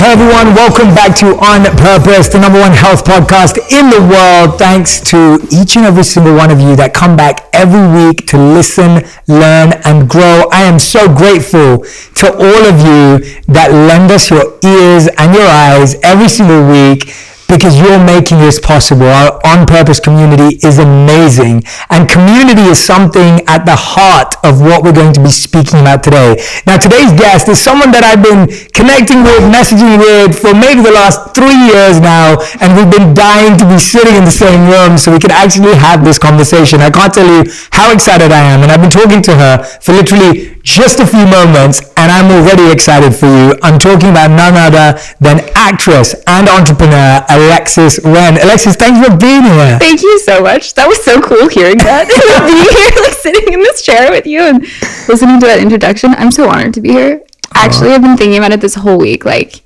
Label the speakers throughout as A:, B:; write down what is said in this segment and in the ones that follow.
A: Hey everyone, welcome back to On Purpose, the number one health podcast in the world. Thanks to each and every single one of you that come back every week to listen, learn, and grow. I am so grateful to all of you that lend us your ears and your eyes every single week, because you're making this possible. Our On Purpose community is amazing. And community is something at the heart of what we're going to be speaking about today. Now, today's guest is someone that I've been connecting with, messaging with for maybe the last 3 years now. And we've been dying to be sitting in the same room so we can actually have this conversation. I can't tell you how excited I am. And I've been talking to her for literally just a few moments, and I'm already excited for you. I'm talking about none other than actress and entrepreneur Alexis Ren. Alexis, thanks for being here.
B: Thank you so much. That was so cool hearing that. Being here, like sitting in this chair with you and listening to that introduction. I'm so honored to be here. Actually, I've been thinking about it this whole week. Like,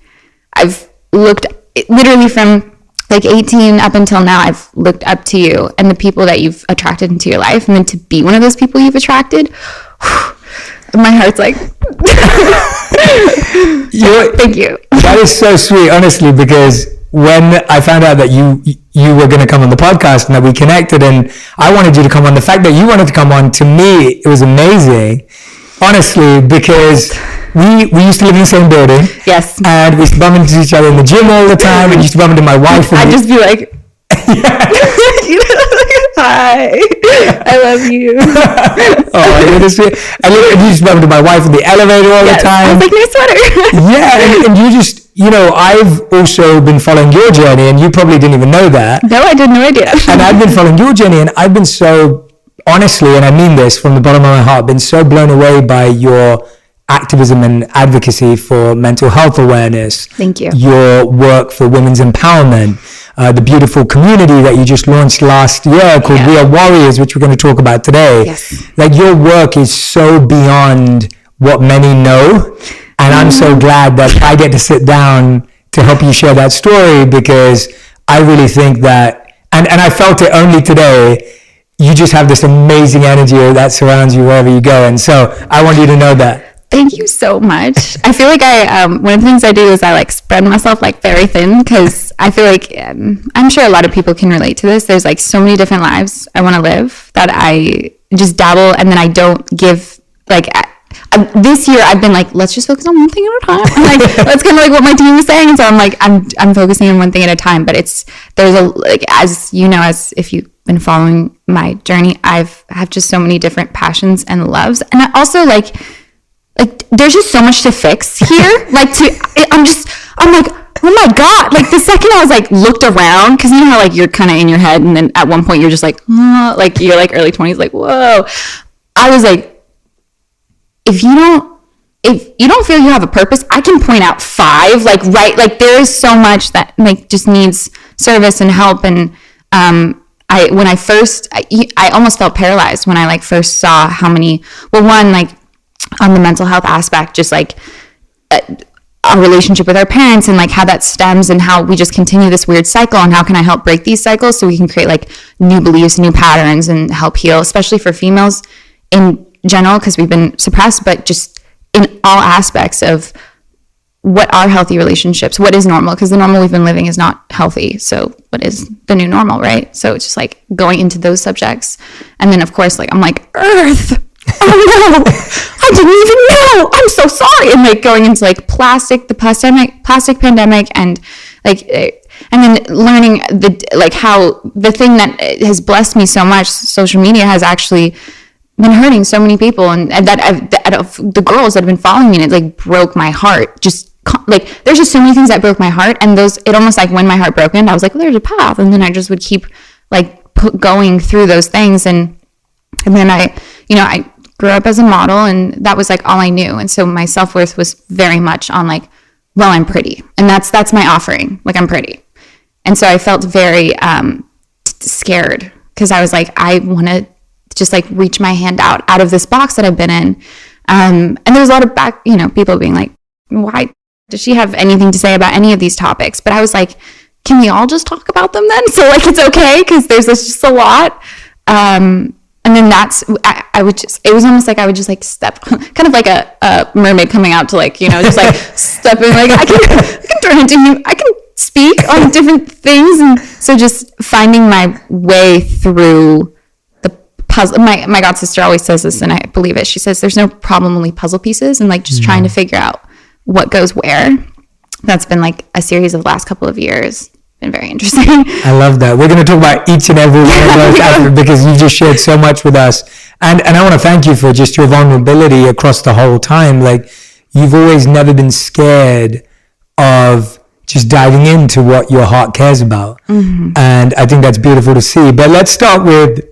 B: I've looked literally from like 18 up until now, I've looked up to you and the people that you've attracted into your life, and then to be one of those people you've attracted. My heart's like, thank you.
A: That is so sweet, honestly, because when I found out that you were going to come on the podcast and that we connected and I wanted you to come on, the fact that you wanted to come on, to me, it was amazing, honestly, because we used to live in the same building.
B: Yes.
A: And we used to bump into each other in the gym all the time, and used to bump into my wife.
B: I'd just be like, hi, I love you.
A: And you just bump into my wife in the elevator all the time.
B: I was like, nice sweater.
A: Yeah, and you just, I've also been following your journey, and you probably didn't even know that.
B: No, I had no idea.
A: And I've been following your journey, and I've been so, honestly, and I mean this from the bottom of my heart, been so blown away by your activism and advocacy for mental health awareness.
B: Thank you.
A: Your work for women's empowerment, the beautiful community that you just launched last year called We Are Warriors, which we're going to talk about today.
B: Yes.
A: Like, your work is so beyond what many know. And I'm so glad that I get to sit down to help you share that story, because I really think that, and I felt it only today, you just have this amazing energy that surrounds you wherever you go. And so I want you to know that.
B: Thank you so much. I feel like one of the things I do is I like spread myself like very thin, because I feel like I'm sure a lot of people can relate to this. There's like so many different lives I want to live that I just dabble, and then I don't give like. This year I've been like, let's just focus on one thing at a time. I'm like, that's kind of like what my team is saying. And so I'm like, I'm focusing on one thing at a time. But there's a, like, as you know, as if you've been following my journey, I have just so many different passions and loves. And I also like there's just so much to fix here. I'm like, oh my God. Like, the second I was like, looked around, because you know how like you're kind of in your head, and then at one point you're just like, like you're like early 20s, like, whoa. I was like, if you don't feel you have a purpose, I can point out 5, like, right, like there is so much that like just needs service and help. And I almost felt paralyzed when I like first saw how many, well, one, like on the mental health aspect, just like our relationship with our parents, and like how that stems, and how we just continue this weird cycle, and how can I help break these cycles so we can create like new beliefs, new patterns, and help heal, especially for females in general, because we've been suppressed, but just in all aspects of what are healthy relationships, what is normal, because the normal we've been living is not healthy. So what is the new normal, right? So it's just like going into those subjects. And then of course, like I'm like, Earth, oh no, I didn't even know, I'm so sorry. And like going into like plastic pandemic, and like, and then learning how the thing that has blessed me so much, social media, has actually been hurting so many people, and that of the girls that have been following me, and it like broke my heart. Just like, there's just so many things that broke my heart, and it almost like when my heart broke, I was like, well, there's a path, and then I just would keep like going through those things, and then I grew up as a model, and that was like all I knew, and so my self-worth was very much on like, well, I'm pretty, and that's my offering, like I'm pretty, and so I felt very scared, because I was like, I want to just like reach my hand out of this box that I've been in. And there was a lot of people being like, why does she have anything to say about any of these topics? But I was like, can we all just talk about them then? So like, it's okay, because there's just a lot. And then it was almost like I would just like step, kind of like a mermaid coming out to like, just like stepping, like I can turn I can speak on different things. And so just finding my way through the puzzle. My god sister always says this, and I believe it. She says there's no problem, only puzzle pieces, and like just trying to figure out what goes where. That's been like a series of the last couple of years. Been very interesting.
A: I love that. We're going to talk about each and every one of those after, because you just shared so much with us. And I want to thank you for just your vulnerability across the whole time. Like, you've always never been scared of just diving into what your heart cares about. Mm-hmm. And I think that's beautiful to see. But let's start with,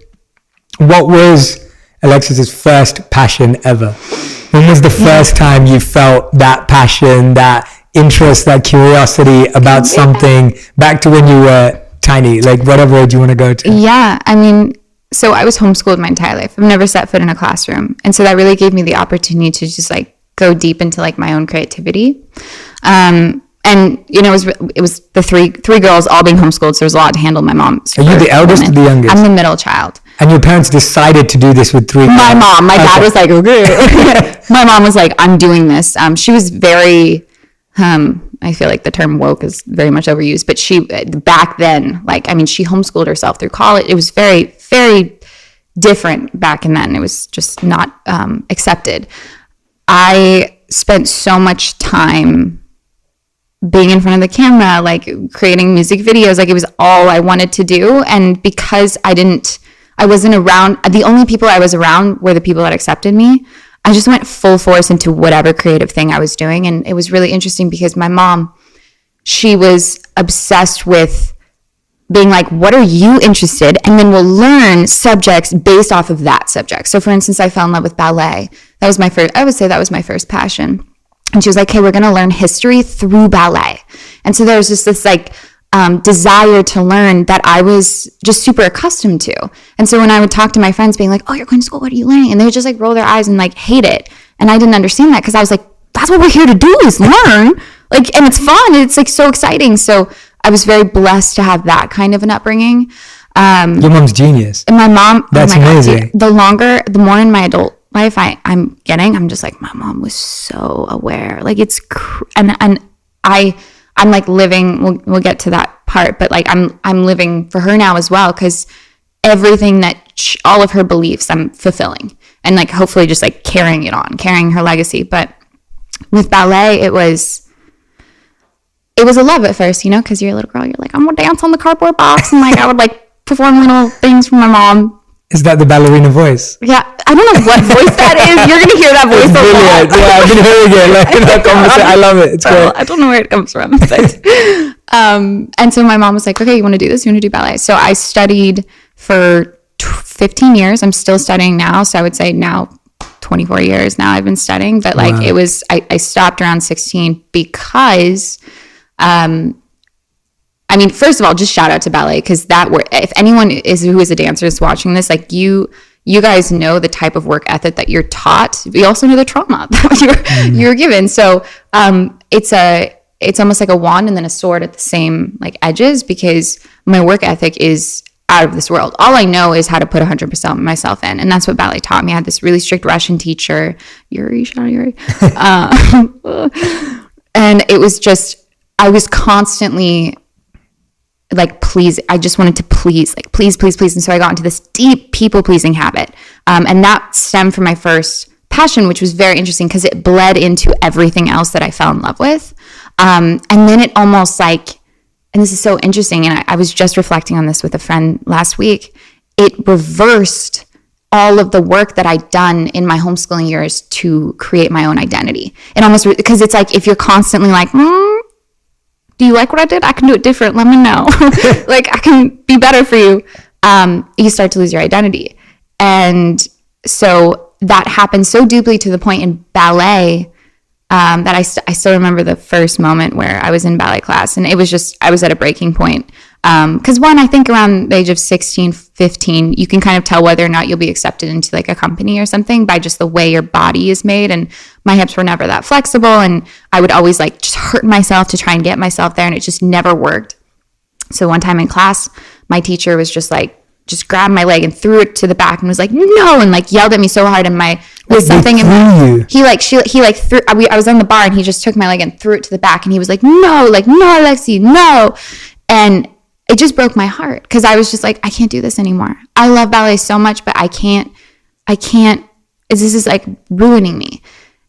A: what was Alexis's first passion ever? When was the first time you felt that passion, that interest, that curiosity about something, back to when you were tiny, like whatever age you want to go to?
B: Yeah, I mean, so I was homeschooled my entire life. I've never set foot in a classroom. And so that really gave me the opportunity to just like go deep into like my own creativity. And you know, it was the three girls all being homeschooled, so there was a lot to handle. My mom.
A: Are you the eldest or the youngest?
B: I'm the middle child.
A: And your parents decided to do this with three girls?
B: My mom. My dad was like, okay. My mom was like, I'm doing this. She was very... I feel like the term woke is very much overused, but she, back then, like, I mean, she homeschooled herself through college. It was very, very different back in then. It was just not accepted. I spent so much time being in front of the camera, like creating music videos. Like, it was all I wanted to do. And because I wasn't around, the only people I was around were the people that accepted me. I just went full force into whatever creative thing I was doing. And it was really interesting because my mom, she was obsessed with being like, what are you interested? And then we'll learn subjects based off of that subject. So for instance, I fell in love with ballet. That was I would say that was my first passion. And she was like, hey, we're going to learn history through ballet. And so there was just this like, desire to learn that I was just super accustomed to. And so when I would talk to my friends being like, oh, you're going to school, what are you learning? And they would just like roll their eyes and like hate it. And I didn't understand that because I was like, that's what we're here to do, is learn. Like, and it's fun. It's like so exciting. So I was very blessed to have that kind of an upbringing.
A: Your mom's genius.
B: And my mom,
A: that's amazing.
B: God, the more in my adult life I'm just like, my mom was so aware. Like it's, I'm like living, we'll get to that part, but like I'm living for her now as well, because everything that all of her beliefs I'm fulfilling and like hopefully just like carrying her legacy. But with ballet, it was a love at first, you know, because you're a little girl, you're like, I'm gonna dance on the cardboard box, and like I would like perform little things for my mom.
A: Is that the ballerina voice?
B: Yeah, I don't know what voice that is. You're gonna hear that voice a lot.
A: Yeah, I've been hearing it. Like in that conversation, I love it. It's great.
B: I don't know where it comes from. But, and so my mom was like, "Okay, you want to do this? You want to do ballet?" So I studied for 15 years. I'm still studying now. So I would say now 24 years now I've been studying. But like it was, I stopped around 16 because. I mean, first of all, just shout out to ballet, because if anyone who is a dancer is watching this, like you guys know the type of work ethic that you're taught. We also know the trauma that you're given. So it's almost like a wand and then a sword at the same like edges, because my work ethic is out of this world. All I know is how to put 100% of myself in, and that's what ballet taught me. I had this really strict Russian teacher, Yuri, shout out Yuri, and it was just, I was constantly like, please, I just wanted to please. And so I got into this deep people pleasing habit. And that stemmed from my first passion, which was very interesting because it bled into everything else that I fell in love with. And then it almost like, and this is so interesting, and I was just reflecting on this with a friend last week, it reversed all of the work that I'd done in my homeschooling years to create my own identity. It almost, because it's like, if you're constantly like, do you like what I did? I can do it different. Let me know. Like, I can be better for you. You start to lose your identity. And so that happened so deeply to the point in ballet that I still remember the first moment where I was in ballet class. And it was just, I was at a breaking point. Because one, I think around the age of 16, 15, you can kind of tell whether or not you'll be accepted into like a company or something by just the way your body is made. And my hips were never that flexible. And I would always like just hurt myself to try and get myself there. And it just never worked. So one time in class, my teacher was just like, just grabbed my leg and threw it to the back and was like, no, and like yelled at me so hard. And my Like something in
A: you.
B: He threw, I was on the bar and he just took my leg and threw it to the back and he was like, no, Alexi, no. And it just broke my heart because I was just like, I can't do this anymore. I love ballet so much, but I can't, this is like ruining me.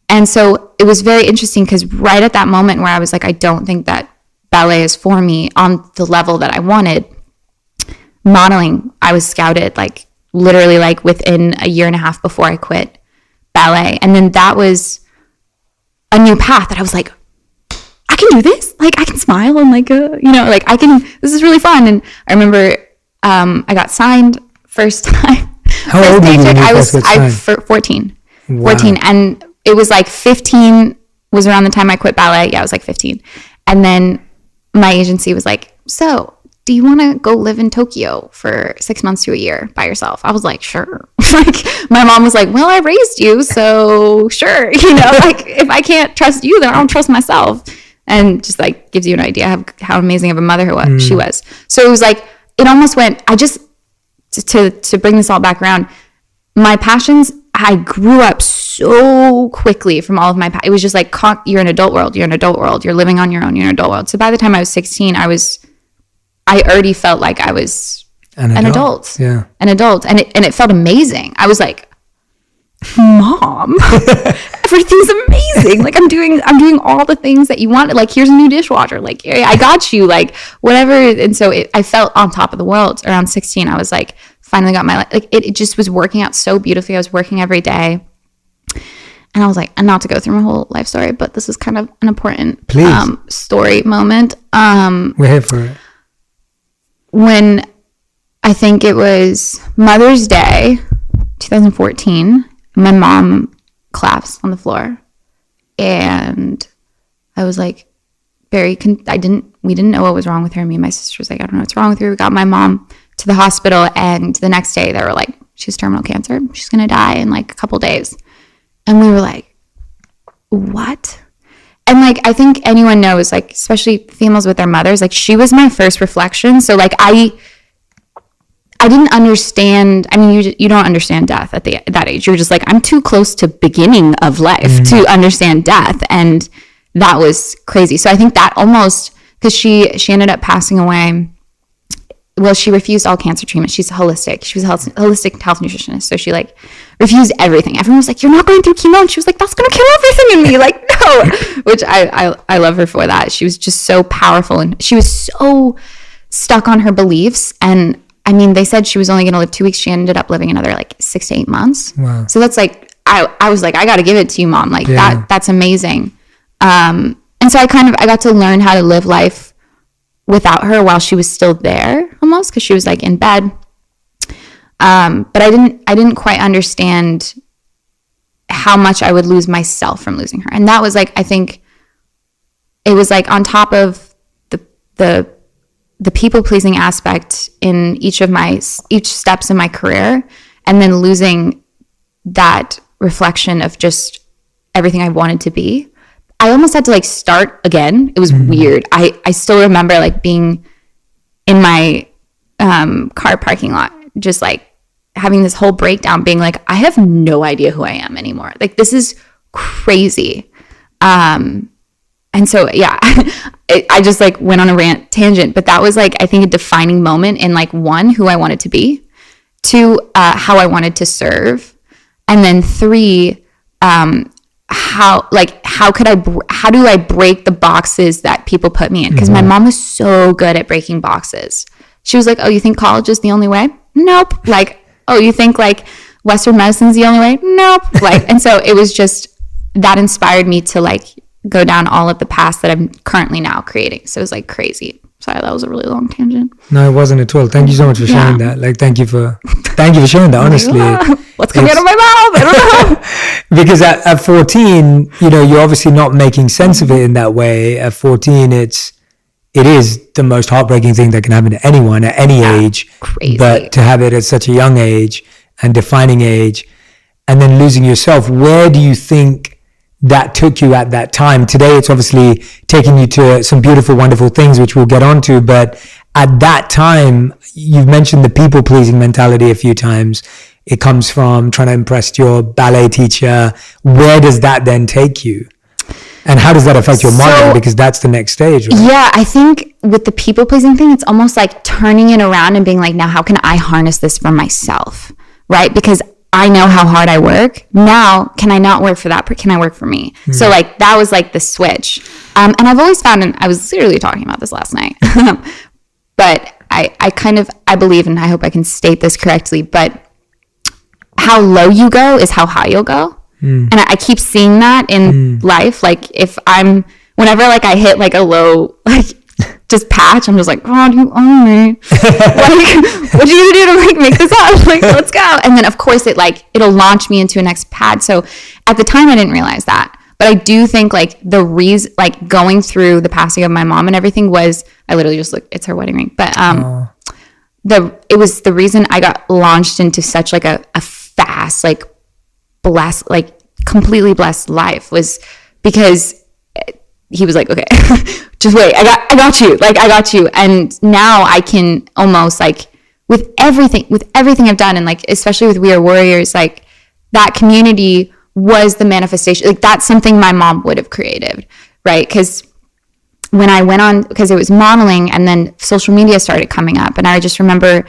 B: And so it was very interesting because right at that moment where I was like, I don't think that ballet is for me on the level that I wanted, modeling, I was scouted like literally like within a year and a half before I quit ballet. And then that was a new path that I was like, I can do this. Like I can smile and like, like I can, this is really fun. And I remember I got signed first time.
A: How old were you when you first got signed?
B: 14.
A: Wow.
B: 14. And it was like 15 was around the time I quit ballet. Yeah, I was like 15. And then my agency was like, so do you want to go live in Tokyo for 6 months to a year by yourself? I was like, sure. Like my mom was like, well, I raised you, so sure. Like if I can't trust you, then I don't trust myself. And just like gives you an idea of how amazing of a mother she was. So it was like, it almost went, to bring this all back around, my passions, I grew up so quickly from all of my, it was just like, you're an adult world, you're living on your own, you're an adult world. So by the time I was 16, I already felt like I was an adult.
A: Yeah.
B: An adult. And it felt amazing. I was like, Mom, everything's amazing. Like I'm doing all the things that you wanted. Like here's a new dishwasher. Like I got you. Like whatever. And so I felt on top of the world. Around 16, I was like, finally got my life. Like it just was working out so beautifully. I was working every day. And I was like, and not to go through my whole life story, but this is kind of an important story moment.
A: We're here for it.
B: When I think it was Mother's Day, 2014, my mom collapsed on the floor. And I was like, we didn't know what was wrong with her. Me and my sister was like, I don't know what's wrong with her. We got my mom to the hospital. And the next day they were like, she has terminal cancer. She's going to die in like a couple days. And we were like, what? And like, I think anyone knows, like, especially females with their mothers, like she was my first reflection. So like, I didn't understand. I mean, you don't understand death at that age. You're just like, I'm too close to beginning of life to understand death. And that was crazy. So I think that almost, because she ended up passing away. Well, she refused all cancer treatment. She's holistic. She was a holistic health nutritionist. So she like refused everything. Everyone was like, you're not going through chemo. And she was like, that's going to kill everything in me. Like, no, which I love her for that. She was just so powerful. And she was so stuck on her beliefs. And I mean, they said she was only going to live 2 weeks. She ended up living another like 6 to 8 months.
A: Wow.
B: So that's like, I was like, I got to give it to you, Mom. Like that's amazing. And so I got to learn how to live life without her while she was still there almost, because she was like in bed. But I didn't quite understand how much I would lose myself from losing her. And that was like, I think it was like on top of the people pleasing aspect in each steps in my career, and then losing that reflection of just everything I wanted to be. I almost had to like start again. It was weird. I still remember like being in my car parking lot, just like having this whole breakdown, being like, I have no idea who I am anymore. Like this is crazy. And so, yeah, I just like went on a rant tangent, but that was like, I think a defining moment in like 1, who I wanted to be, 2, how I wanted to serve. And then 3, how do I break the boxes that people put me in? Because my mom was so good at breaking boxes. She was like, oh, you think college is the only way? Nope. Like, oh, you think like Western medicine's the only way? Nope. Like, and so it was just, that inspired me to like go down all of the paths that I'm currently now creating. So it was like crazy. Sorry, that was a really long tangent.
A: No, it wasn't at all. Thank you so much for sharing that. Like, thank you for sharing that, honestly.
B: What's coming out of my mouth? I don't know.
A: Because at 14, you're obviously not making sense of it in that way. At 14, it is the most heartbreaking thing that can happen to anyone at any age.
B: Crazy.
A: But to have it at such a young age and defining age, and then losing yourself, where do you think that took you at that time? Today, it's obviously taking you to some beautiful, wonderful things, which we'll get onto. But at that time, you've mentioned the people-pleasing mentality a few times. it comes from trying to impress your ballet teacher. Where does that then take you? And how does that affect your modeling? Because that's the next stage, right?
B: Yeah, I think with the people pleasing thing, it's almost like turning it around and being like, now how can I harness this for myself, right? Because I know how hard I work. Now, can I not work for that? Can I work for me? So like that was like the switch. And I've always found, and I was literally talking about this last night, but I believe, and I hope I can state this correctly, but how low you go is how high you'll go. And I keep seeing that in life. Like whenever like I hit like a low, like just patch, I'm just like, oh, do you own me? Like, what are you gonna do to like make this up? Like, let's go. And then of course it'll launch me into a next pad. So at the time I didn't realize that. But I do think like the reason, like going through the passing of my mom and everything was, I literally just looked, it's her wedding ring. But it was the reason I got launched into such like a fast, like blessed, like completely blessed life, was because he was like, okay, just wait, I got you, like I got you. And now I can almost like with everything I've done, and like especially with We Are Warriors, like that community was the manifestation. Like that's something my mom would have created, right? Because when I went on, because it was modeling, and then social media started coming up, and I just remember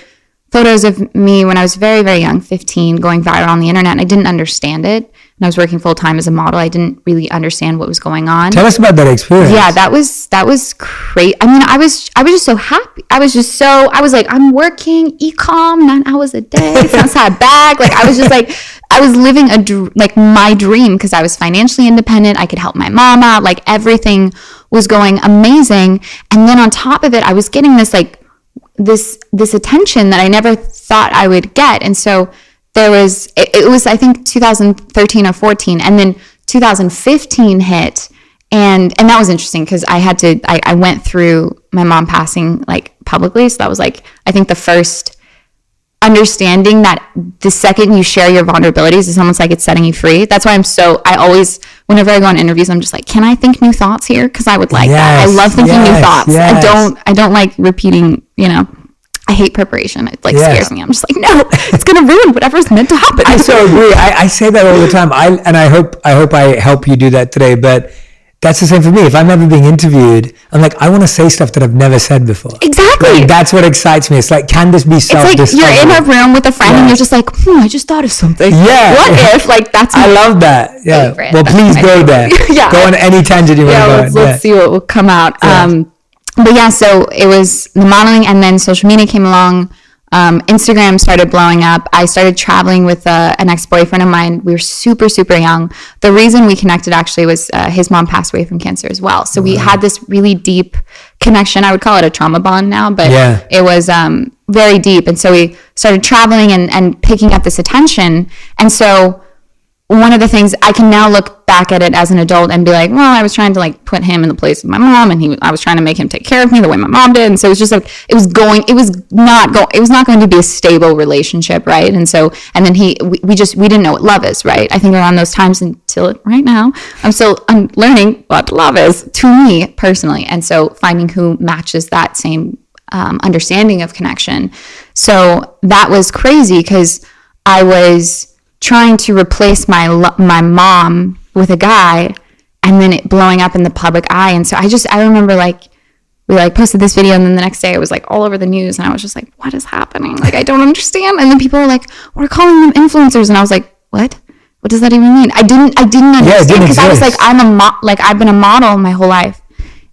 B: photos of me when I was very, very young, 15, going viral on the internet, and I didn't understand it. And I was working full time as a model. I didn't really understand what was going on.
A: Tell us about that experience.
B: Yeah, that was great. I mean, I was just so happy. I was like, I'm working e-com 9 hours a day. It's outside bag. Like I was just like, I was living like my dream, because I was financially independent. I could help my mom out. Like everything was going amazing. And then on top of it, I was getting this like this attention that I never thought I would get. And so there was, it was, I think 2013 or 14, and then 2015 hit. And that was interesting because I went through my mom passing like publicly. So that was like, I think the first understanding that the second you share your vulnerabilities, it's almost like it's setting you free. That's why I always, whenever I go on interviews, I'm just like, can I think new thoughts here? Because I would like that. I love thinking new thoughts. I don't like repeating, I hate preparation. It like scares me. I'm just like, no, it's going to ruin whatever's meant to happen.
A: I so agree. I say that all the time. I hope I help you do that today, but that's the same for me. If I'm ever being interviewed, I'm like, I want to say stuff that I've never said before.
B: Exactly.
A: Like, that's what excites me. It's like, can this be self-discovery?
B: It's like you're in a room with a friend and you're just like, I just thought of something.
A: Yeah.
B: What if? Like, that's my
A: I love that. Yeah.
B: favorite.
A: Well, please go there. Go on any tangent you want to go.
B: Let's see what will come out. Yeah. But yeah, so it was the modeling, and then social media came along. Instagram started blowing up. I started traveling with an ex-boyfriend of mine. We were super, super young. The reason we connected actually was his mom passed away from cancer as well. So we had this really deep connection. I would call it a trauma bond now, but it was very deep. And so we started traveling and picking up this attention. And so one of the things, I can now look back at it as an adult and be like, well, I was trying to like put him in the place of my mom, and I was trying to make him take care of me the way my mom did. And so it was just like, it was not going to be a stable relationship, right? And so, and then we didn't know what love is, right? I think around those times until right now, I'm learning what love is to me personally. And so finding who matches that same understanding of connection. So that was crazy, because I was trying to replace my mom with a guy, and then it blowing up in the public eye. And so I remember like we like posted this video, and then the next day it was like all over the news, and I was just like, what is happening? Like, I don't understand. And then people were like, we're calling them influencers, and I was like, what does that even mean? I didn't understand, because I was like, I've been a model my whole life.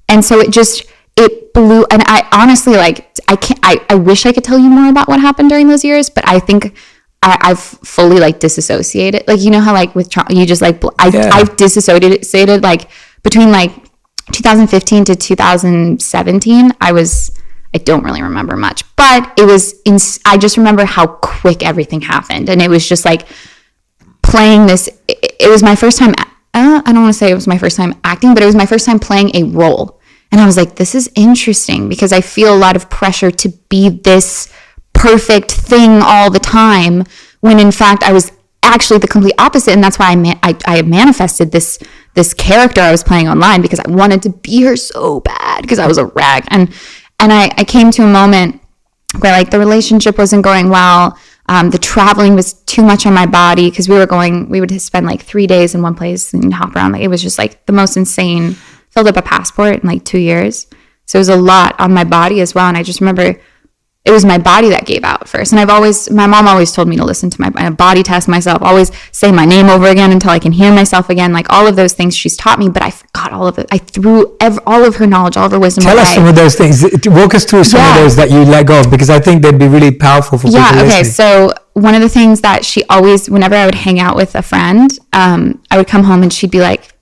B: And so it blew. And I honestly, like, I wish I could tell you more about what happened during those years, but I think I've fully like disassociated. Like, you know how like with you just like, I've disassociated like between like 2015 to 2017. I don't really remember much, but I just remember how quick everything happened. And it was just like playing this, it was my first time, I don't want to say it was my first time acting, but it was my first time playing a role. And I was like, this is interesting, because I feel a lot of pressure to be this perfect thing all the time, when in fact I was actually the complete opposite. And that's why I manifested this character I was playing online, because I wanted to be her so bad, because I was a rag. And I came to a moment where like the relationship wasn't going well. The traveling was too much on my body because we would spend like 3 days in one place and hop around. Like, it was just like the most insane, filled up a passport in like 2 years. So it was a lot on my body as well. And I just remember it was my body that gave out first. And my mom always told me to listen to my body test myself, always say my name over again until I can hear myself again. Like, all of those things she's taught me, but I forgot all of it. I threw all of her knowledge, all of her wisdom away.
A: Tell us some of those things. Walk us through some of those that you let go of, because I think they'd be really powerful for people listening.
B: Okay. So one of the things that she always, whenever I would hang out with a friend, I would come home and she'd be like,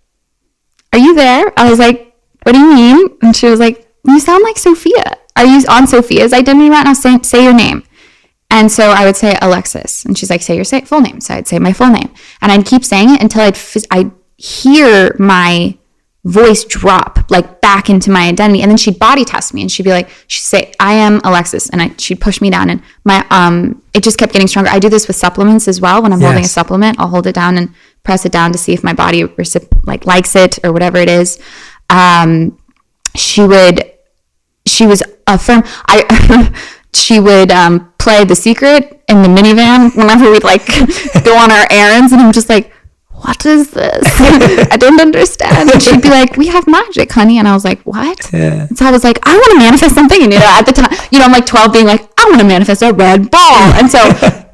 B: "Are you there?" I was like, "What do you mean?" And she was like, "You sound like Sophia. Are you on Sophia's identity right now? Say your name." And so I would say Alexis. And she's like, "Say your full name." So I'd say my full name. And I'd keep saying it until I'd hear my voice drop like back into my identity. And then she'd body test me and she'd say, "I am Alexis." And she'd push me down, and it just kept getting stronger. I do this with supplements as well. When I'm holding a supplement, I'll hold it down and press it down to see if my body likes it or whatever it is. She was a firm. She would play The Secret in the minivan whenever we'd like go on our errands, and I'm just like, "What is this? I don't understand." And she'd be like, "We have magic, honey." And I was like, "What?" Yeah. And so I was like, "I want to manifest something." And at the time, I'm like 12, being like, "I want to manifest a red ball." And so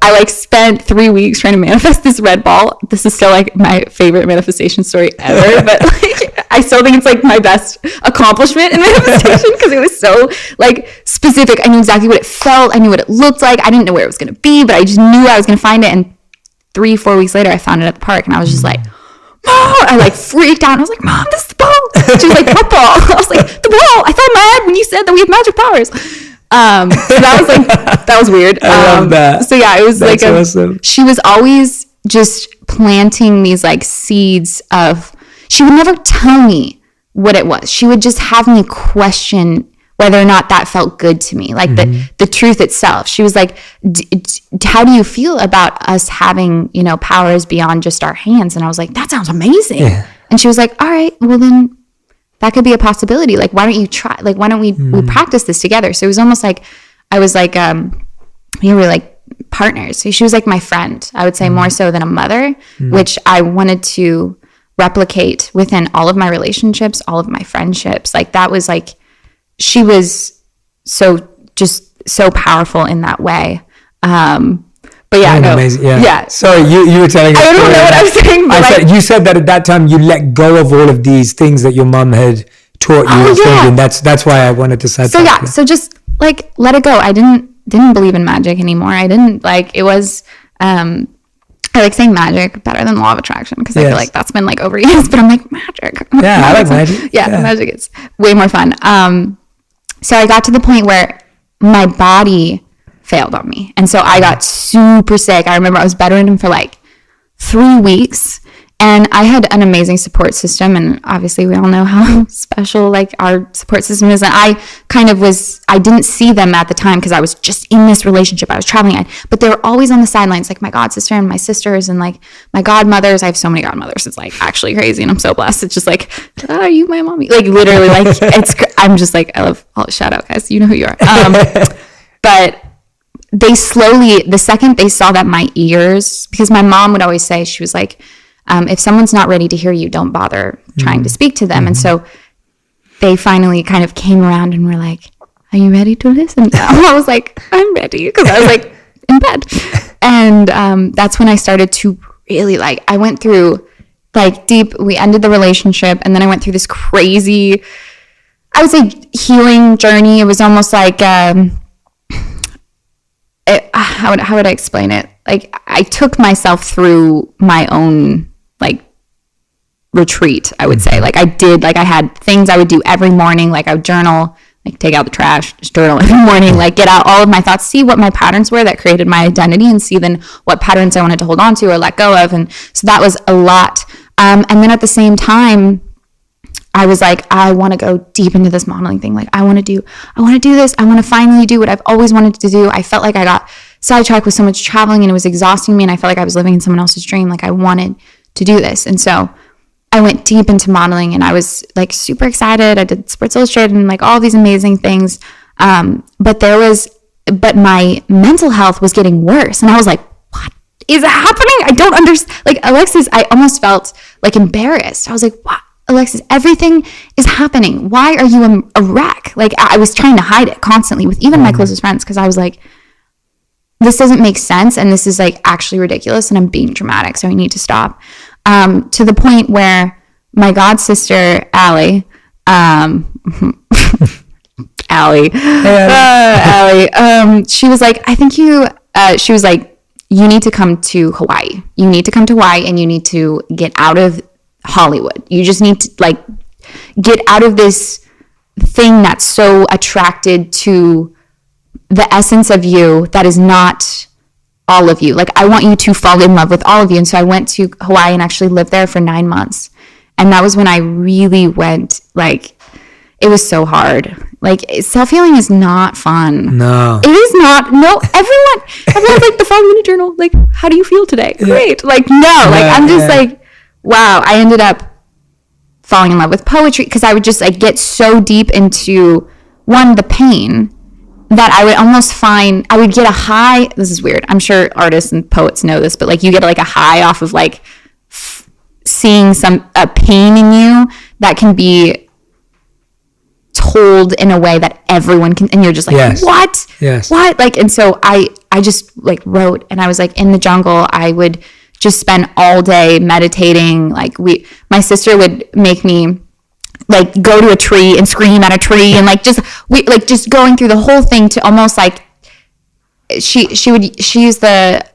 B: I like spent 3 weeks trying to manifest this red ball. This is still like my favorite manifestation story ever, but like I still think it's like my best accomplishment in manifestation because it was so like specific. I knew exactly what it felt. I knew what it looked like. I didn't know where it was going to be, but I just knew I was going to find it. And 3-4 weeks later, I found it at the park, and I was just like, "Mom!" I like freaked out. I was like, "Mom, this is the ball." She was like, "What ball?" I was like, "The ball. I felt mad when you said that we have magic powers." So that was weird.
A: I love that.
B: So yeah, it was
A: That's awesome.
B: She was always just planting these like seeds of, she would never tell me what it was. She would just have me question whether or not that felt good to me, like the truth itself. She was like, "How do you feel about us having, powers beyond just our hands?" And I was like, "That sounds amazing." Yeah. And she was like, "All right, well then that could be a possibility. Like, why don't you try? Like, why don't we practice this together?" So it was almost like I was like, we were like partners. So she was like my friend, I would say, more so than a mother, which I wanted to replicate within all of my relationships, all of my friendships. Like, that was like, she was so powerful in that way. But yeah, no.
A: Amazing. Yeah. Sorry, you were telling us.
B: I don't know what I was saying.
A: You said that at that time you let go of all of these things that your mom had taught you. And that's why I wanted to say that.
B: So yeah, so just like let it go. I didn't believe in magic anymore. I didn't like, it was I like saying magic better than law of attraction because I feel like that's been like overused, but I'm like, magic.
A: Yeah, I like magic.
B: Yeah, magic is way more fun. So I got to the point where my body failed on me. And so I got super sick. I remember I was bedridden for like 3 weeks, and I had an amazing support system. And obviously we all know how special like our support system is. And I didn't see them at the time because I was just in this relationship. I was traveling, but they were always on the sidelines, like my god sister and my sisters and like my godmothers. I have so many godmothers. It's like actually crazy. And I'm so blessed. It's just like, "Oh, are you my mommy?" Like literally, like I'm just like, I love, shout out guys. You know who you are. But they slowly, the second they saw that my ears, because my mom would always say, she was like, if someone's not ready to hear you, don't bother trying to speak to them. And so they finally kind of came around and were like, "Are you ready to listen?" I was like, "I'm ready," because I was like in bed. And that's when I started to really like, I went through like we ended the relationship, and then I went through this crazy, I would say, healing journey. It was almost like, how would I explain it? Like, I took myself through my own like retreat, I would say. Like I had things I would do every morning. Like I would journal, like take out the trash, just journal every morning, like get out all of my thoughts, see what my patterns were that created my identity, and see then what patterns I wanted to hold on to or let go of. And so that was a lot. And then at the same time, I was like, I want to go deep into this modeling thing. Like I want to do this. I want to finally do what I've always wanted to do. I felt like I got sidetracked with so much traveling and it was exhausting me. And I felt like I was living in someone else's dream. Like I wanted to do this. And so I went deep into modeling and I was like super excited. I did Sports Illustrated and like all these amazing things. But there was but my mental health was getting worse. And I was like, what is happening? I don't understand. Like, Alexis, I almost felt like embarrassed. I was like, what? Alexis, everything is happening. Why are you a wreck? Like, I was trying to hide it constantly with even my closest friends, because I was like, this doesn't make sense, and this is like actually ridiculous, and I'm being dramatic, so I need to stop. To the point where my god sister Allie, Allie, she was like, I think she was like, you need to come to Hawaii. You need to come to Hawaii, and you need to get out of Hollywood. You just need to like get out of this thing that's so attracted to the essence of you that is not all of you. Like, I want you to fall in love with all of you. And so I went to Hawaii and actually lived there for 9 months. And that was when I really went, like, it was so hard. Like, self-healing is not fun.
A: No.
B: It is not. No, everyone's like, the 5-minute journal. Like, how do you feel today? Yeah. Great. Like, no. Like, I'm just like, wow. I ended up falling in love with poetry because I would just like get so deep into, one, the pain, that I would almost find, I would get a high. This is weird. I'm sure artists and poets know this, but like you get like a high off of like seeing a pain in you that can be told in a way that everyone can, and you're just like, yes. What?
A: Yes.
B: What? Like, and so I just like wrote, and I was like in the jungle. I would just spend all day meditating. Like my sister would make me like go to a tree and scream at a tree, and like just going through the whole thing to almost like she said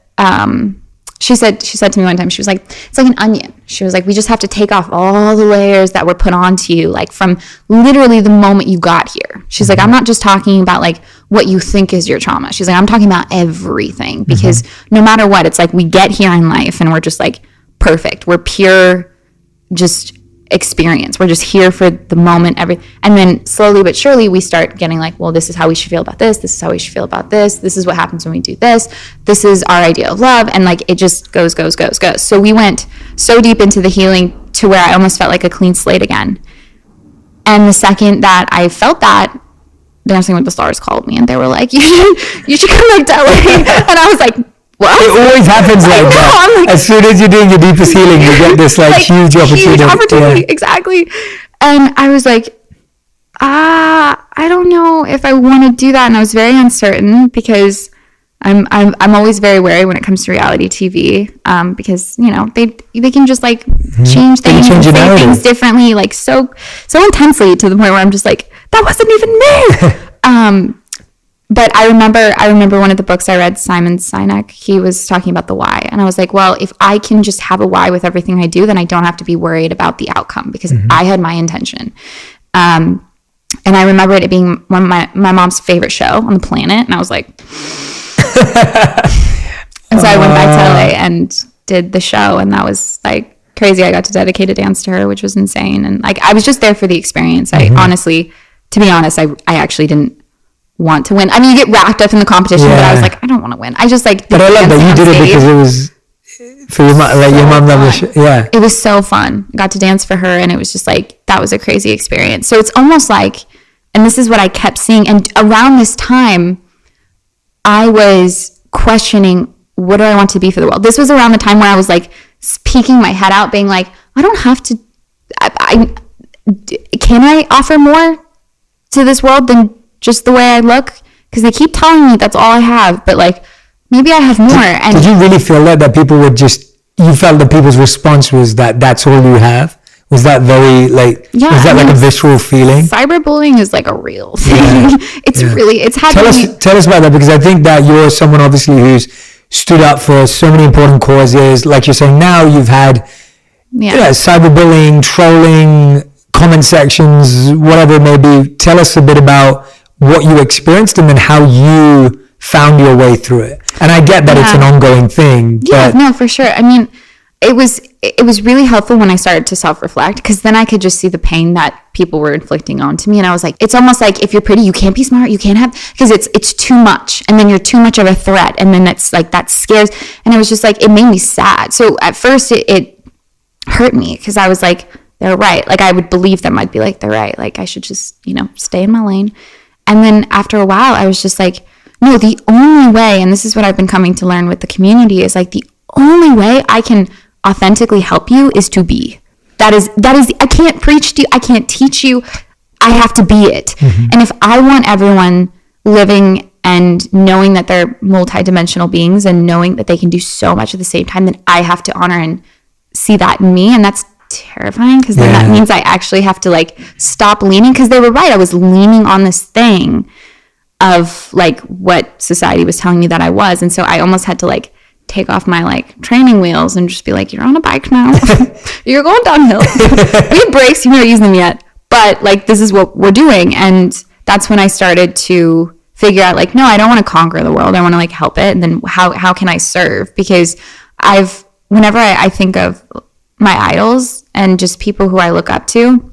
B: to me one time, she was like, it's like an onion. She was like, we just have to take off all the layers that were put onto you, like from literally the moment you got here. She's like, I'm not just talking about like what you think is your trauma. She's like, I'm talking about everything, because no matter what, it's like we get here in life and we're just like perfect. We're pure, just experience. We're just here for the moment, and then slowly but surely we start getting like, well, this is how we should feel about this is how we should feel about this is what happens when we do this is our idea of love, and like it just goes. So we went so deep into the healing to where I almost felt like a clean slate again. And the second that I felt that, Dancing with the Stars called me, and they were like, you should come back to LA. And I was like, what? It
A: always happens like that. Like, as soon as you're doing your deepest healing, you get this like huge opportunity.
B: Yeah. Exactly. And I was like, I don't know if I want to do that. And I was very uncertain, because I'm always very wary when it comes to reality TV, because you know they can just like change things, and say things differently, like so intensely, to the point where I'm just like, that wasn't even me. But I remember one of the books I read, Simon Sinek, he was talking about the why. And I was like, well, if I can just have a why with everything I do, then I don't have to be worried about the outcome, because I had my intention. And I remember it being one of my mom's favorite show on the planet. And I was like, and so I went back to LA and did the show. And that was like crazy. I got to dedicate a dance to her, which was insane. And like, I was just there for the experience. I honestly, to be honest, I actually didn't want to win. I mean, you get wrapped up in the competition, but I was like, I don't want to win. I just like.
A: But I love that you did it because it was for your mom. Like your mom loved the show. Yeah,
B: it was so fun. I got to dance for her, and it was just like that was a crazy experience. So it's almost like, and this is what I kept seeing. And around this time, I was questioning, what do I want to be for the world? This was around the time where I was like peeking my head out, being like, I don't have to. Can I offer more to this world than just the way I look? Because they keep telling me that's all I have, but like maybe I have more.
A: Did you really feel that people would just, you felt that people's response was that that's all you have? Was that very like, was that like a visceral feeling?
B: Cyberbullying is like a real thing. Really, it's had
A: tell us about that, because I think that you're someone obviously who's stood up for so many important causes. Like you're saying now, you've had cyberbullying, trolling, comment sections, whatever it may be. Tell us a bit about what you experienced and then how you found your way through it. And I get that it's an ongoing thing.
B: Yeah, no, for sure. I mean, it was really helpful when I started to self-reflect, because then I could just see the pain that people were inflicting onto me. And I was like, it's almost like, if you're pretty, you can't be smart, you can't have, because it's too much. And then you're too much of a threat. And then it's like, that scares. And it was just like, it made me sad. So at first it hurt me, because I was like, they're right. Like I would believe them. I'd be like, they're right. Like I should just, stay in my lane. And then after a while, I was just like, no, the only way, and this is what I've been coming to learn with the community, is like the only way I can authentically help you is to be. That is, I can't preach to you. I can't teach you. I have to be it. Mm-hmm. And if I want everyone living and knowing that they're multidimensional beings and knowing that they can do so much at the same time, then I have to honor and see that in me. And that's terrifying, because then that means I actually have to like stop leaning, because they were right. I was leaning on this thing of like what society was telling me that I was. And so I almost had to like take off my like training wheels and just be like, you're on a bike now. You're going downhill. We have brakes, you're not using them yet, but like this is what we're doing. And that's when I started to figure out like, no, I don't want to conquer the world. I want to like help it. And then how can I serve? Because whenever I think of my idols and just people who I look up to,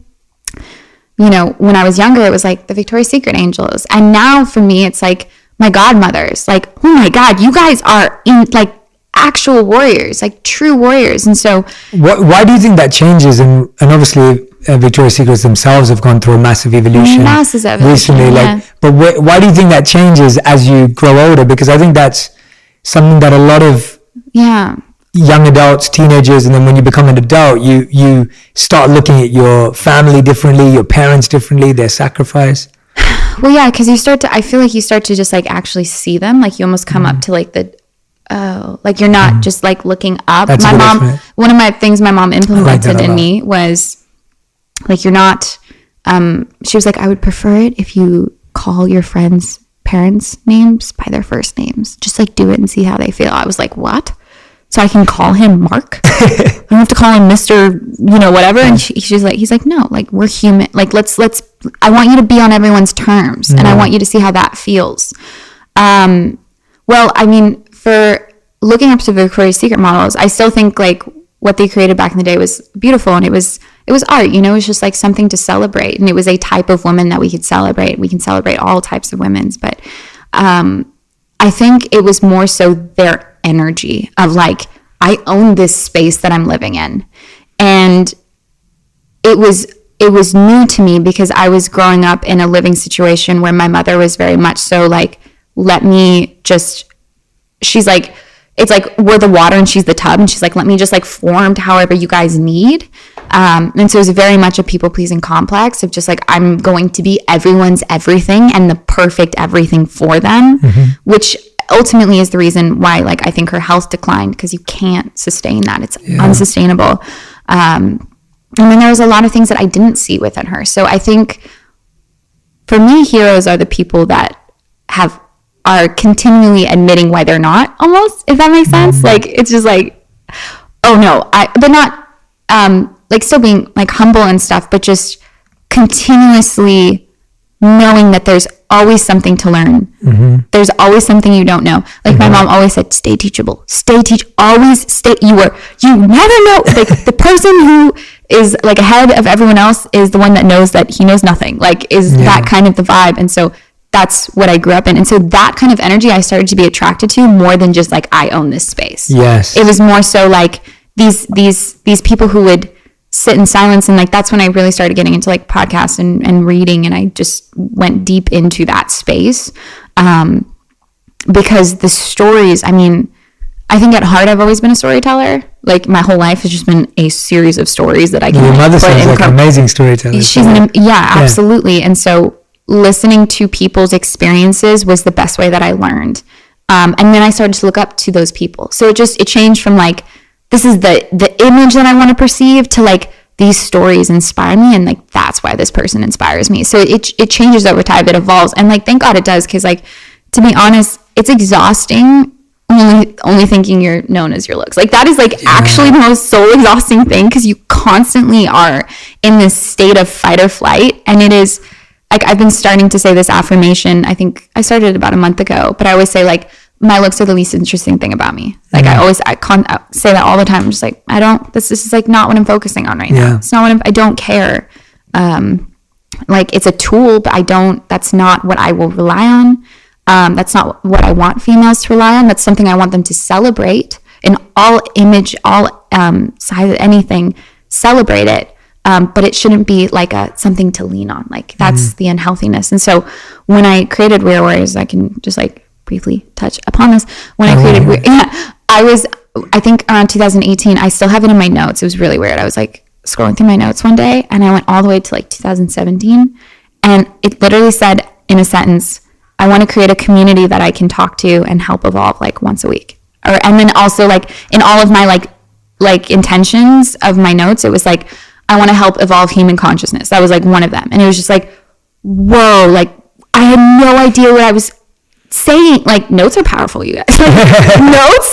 B: you know, when I was younger, it was like the Victoria's Secret angels. And now for me, it's like my godmothers. Like, oh my God, you guys are in like actual warriors, like true warriors. And so
A: why do you think that changes? And obviously Victoria's Secrets themselves have gone through a massive evolution recently. But why do you think that changes as you grow older? Because I think that's something that a lot of young adults, teenagers, and then when you become an adult, you start looking at your family differently, your parents differently, their sacrifice.
B: Well, yeah, because I feel like you start to just like actually see them. Like you almost come up to like like you're not just like looking up.
A: That's
B: my mom, one of my things my mom implemented in me was like, you're not, she was like, I would prefer it if you call your friends' parents' names by their first names. Just like do it and see how they feel. I was like, what? So I can call him Mark? I don't have to call him Mr. you know, whatever. And he's like, no, like we're human. Like let's, I want you to be on everyone's terms and I want you to see how that feels. Well, I mean, for looking up to Victoria's Secret models, I still think like what they created back in the day was beautiful, and it was art, you know. It was just like something to celebrate, and it was a type of woman that we could celebrate. We can celebrate all types of women's, but I think it was more so their energy of like, I own this space that I'm living in. And it was new to me because I was growing up in a living situation where my mother was very much so like, she's like, it's like we're the water and she's the tub, and she's like, let me just like form to however you guys need. And so it was very much a people-pleasing complex of just like, I'm going to be everyone's everything and the perfect everything for them, which ultimately is the reason why like I think her health declined, because you can't sustain that. It's unsustainable. And then there was a lot of things that I didn't see within her. So I think for me, heroes are the people that are continually admitting why they're not, almost, if that makes sense. Like, it's just like, oh no, but not, like still being like humble and stuff, but just continuously knowing that there's always something to learn. There's always something you don't know. Like my mom always said, stay teachable, always stay, you never know. Like the person who is like ahead of everyone else is the one that knows that he knows nothing, like is that kind of the vibe. And so that's what I grew up in. And so that kind of energy I started to be attracted to more than just like, I own this space. Yes. It was more so like these people who would sit in silence. And like, that's when I really started getting into like podcasts and reading. And I just went deep into that space. Because the stories, I mean, I think at heart, I've always been a storyteller. Like my whole life has just been a series of stories that I can. Your mother sounds like an amazing storyteller. Absolutely. And so listening to people's experiences was the best way that I learned. And then I started to look up to those people. So it changed from like, this is the image that I want to perceive, to like, these stories inspire me, and like, that's why this person inspires me. So it changes over time, it evolves. And like, thank God it does. Cause like, to be honest, it's exhausting only thinking you're known as your looks. Like that is like actually the most soul exhausting thing, because you constantly are in this state of fight or flight. And it is like, I've been starting to say this affirmation. I think I started about a month ago, but I always say like, my looks are the least interesting thing about me. Like I say that all the time. I'm just like, this is like not what I'm focusing on right now. It's not what I don't care. Like it's a tool, but that's not what I will rely on. That's not what I want females to rely on. That's something I want them to celebrate in all image, all size, anything, celebrate it. But it shouldn't be like something to lean on. Like that's the unhealthiness. And so when I created Real Warriors, I can just like briefly touch upon this. When I created, I think around 2018, I still have it in my notes. It was really weird. I was like scrolling through my notes one day and I went all the way to like 2017. And it literally said in a sentence, I want to create a community that I can talk to and help evolve like once a week. And then also like in all of my like intentions of my notes, it was like, I want to help evolve human consciousness. That was like one of them. And it was just like, whoa, like I had no idea what I was saying. Like notes are powerful, you guys. Notes.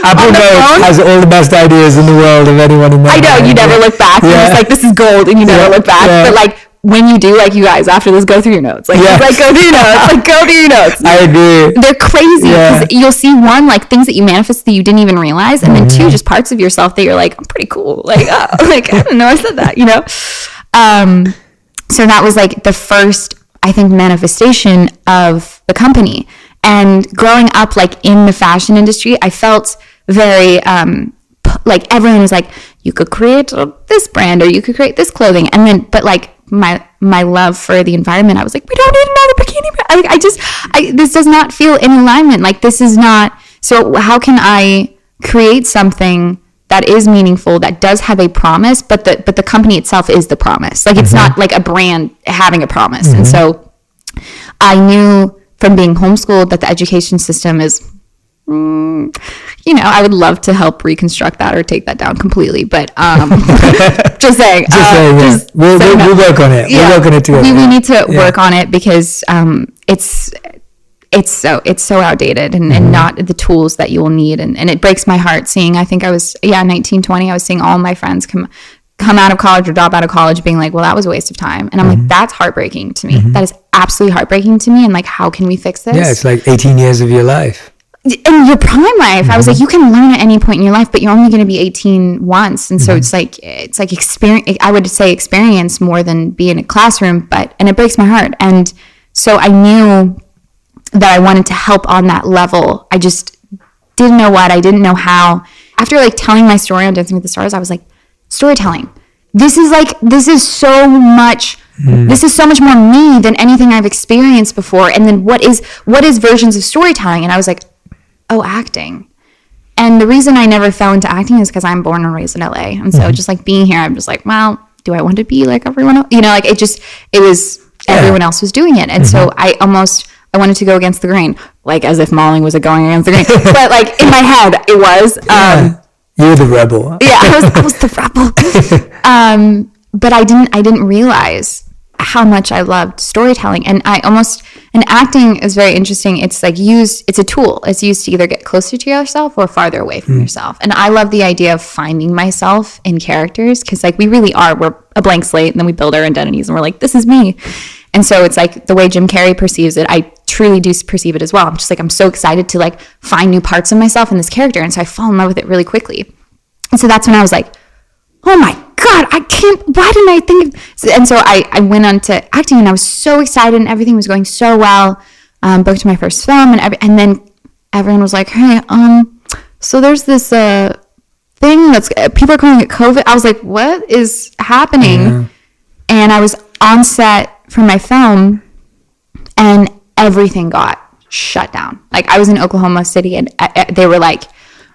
A: Apple Notes has all the best ideas in the world of anyone in there.
B: I know, you never look back. You're just like, this is gold, and you never look back. But like when you do, like you guys, after this, go through your notes. Like, like go through your notes. Like go through your notes.
A: I agree.
B: They're crazy because you'll see one, like things that you manifest that you didn't even realize, and then two, just parts of yourself that you're like, I'm pretty cool. Like, oh, like I didn't know I said that, you know? So that was like the first, I think, manifestation of the company. And growing up like in the fashion industry, I felt very like everyone was like, you could create this brand or you could create this clothing, and then but like my love for the environment, I was like, we don't need another bikini brand. Like this does not feel in alignment. Like this is not. So how can I create something that is meaningful, that does have a promise, but the company itself is the promise. Like it's not like a brand having a promise. And so I knew from being homeschooled that the education system is, you know, I would love to help reconstruct that or take that down completely. But just saying.
A: We'll work on it.
B: Yeah,
A: we'll work on it together.
B: We need to work on it because it's so outdated and not the tools that you will need. And it breaks my heart seeing, I think I was, 19, 20, I was seeing all my friends come out of college or drop out of college being like, well, that was a waste of time. And I'm like, that's heartbreaking to me. That is absolutely heartbreaking to me. And like, how can we fix this?
A: Yeah, it's like 18 years of your life.
B: In your prime life. I was like, you can learn at any point in your life, but you're only going to be 18 once. And so it's like experience, I would say experience more than be in a classroom, and it breaks my heart. And so I knew that I wanted to help on that level. I just didn't know what, I didn't know how. After like telling my story on Dancing with the Stars, I was like, storytelling. This is so much more me than anything I've experienced before. And then what is versions of storytelling? And I was like, oh, acting. And the reason I never fell into acting is because I'm born and raised in LA. And so just like being here, I'm just like, well, do I want to be like everyone else? You know, like it was everyone else was doing it. And so I wanted to go against the grain, like as if modeling was going against the grain. But like in my head, it was.
A: You're the rebel.
B: Yeah, I was the rebel. But I didn't realize how much I loved storytelling. And acting is very interesting. It's like it's a tool. It's used to either get closer to yourself or farther away from yourself. And I love the idea of finding myself in characters, because like we really are, we're a blank slate and then we build our identities and we're like, this is me. And so it's like the way Jim Carrey perceives it, I truly do perceive it as well. I'm just like, I'm so excited to like find new parts of myself in this character. And so I fall in love with it really quickly. And so that's when I was like, oh my God, why didn't I think of, and so I went on to acting and I was so excited and everything was going so well. Booked my first film and then everyone was like, hey, so there's this thing that's, people are calling it COVID. I was like, what is happening? Yeah. And I was on set for my film and everything got shut down. Like I was in Oklahoma City and they were like,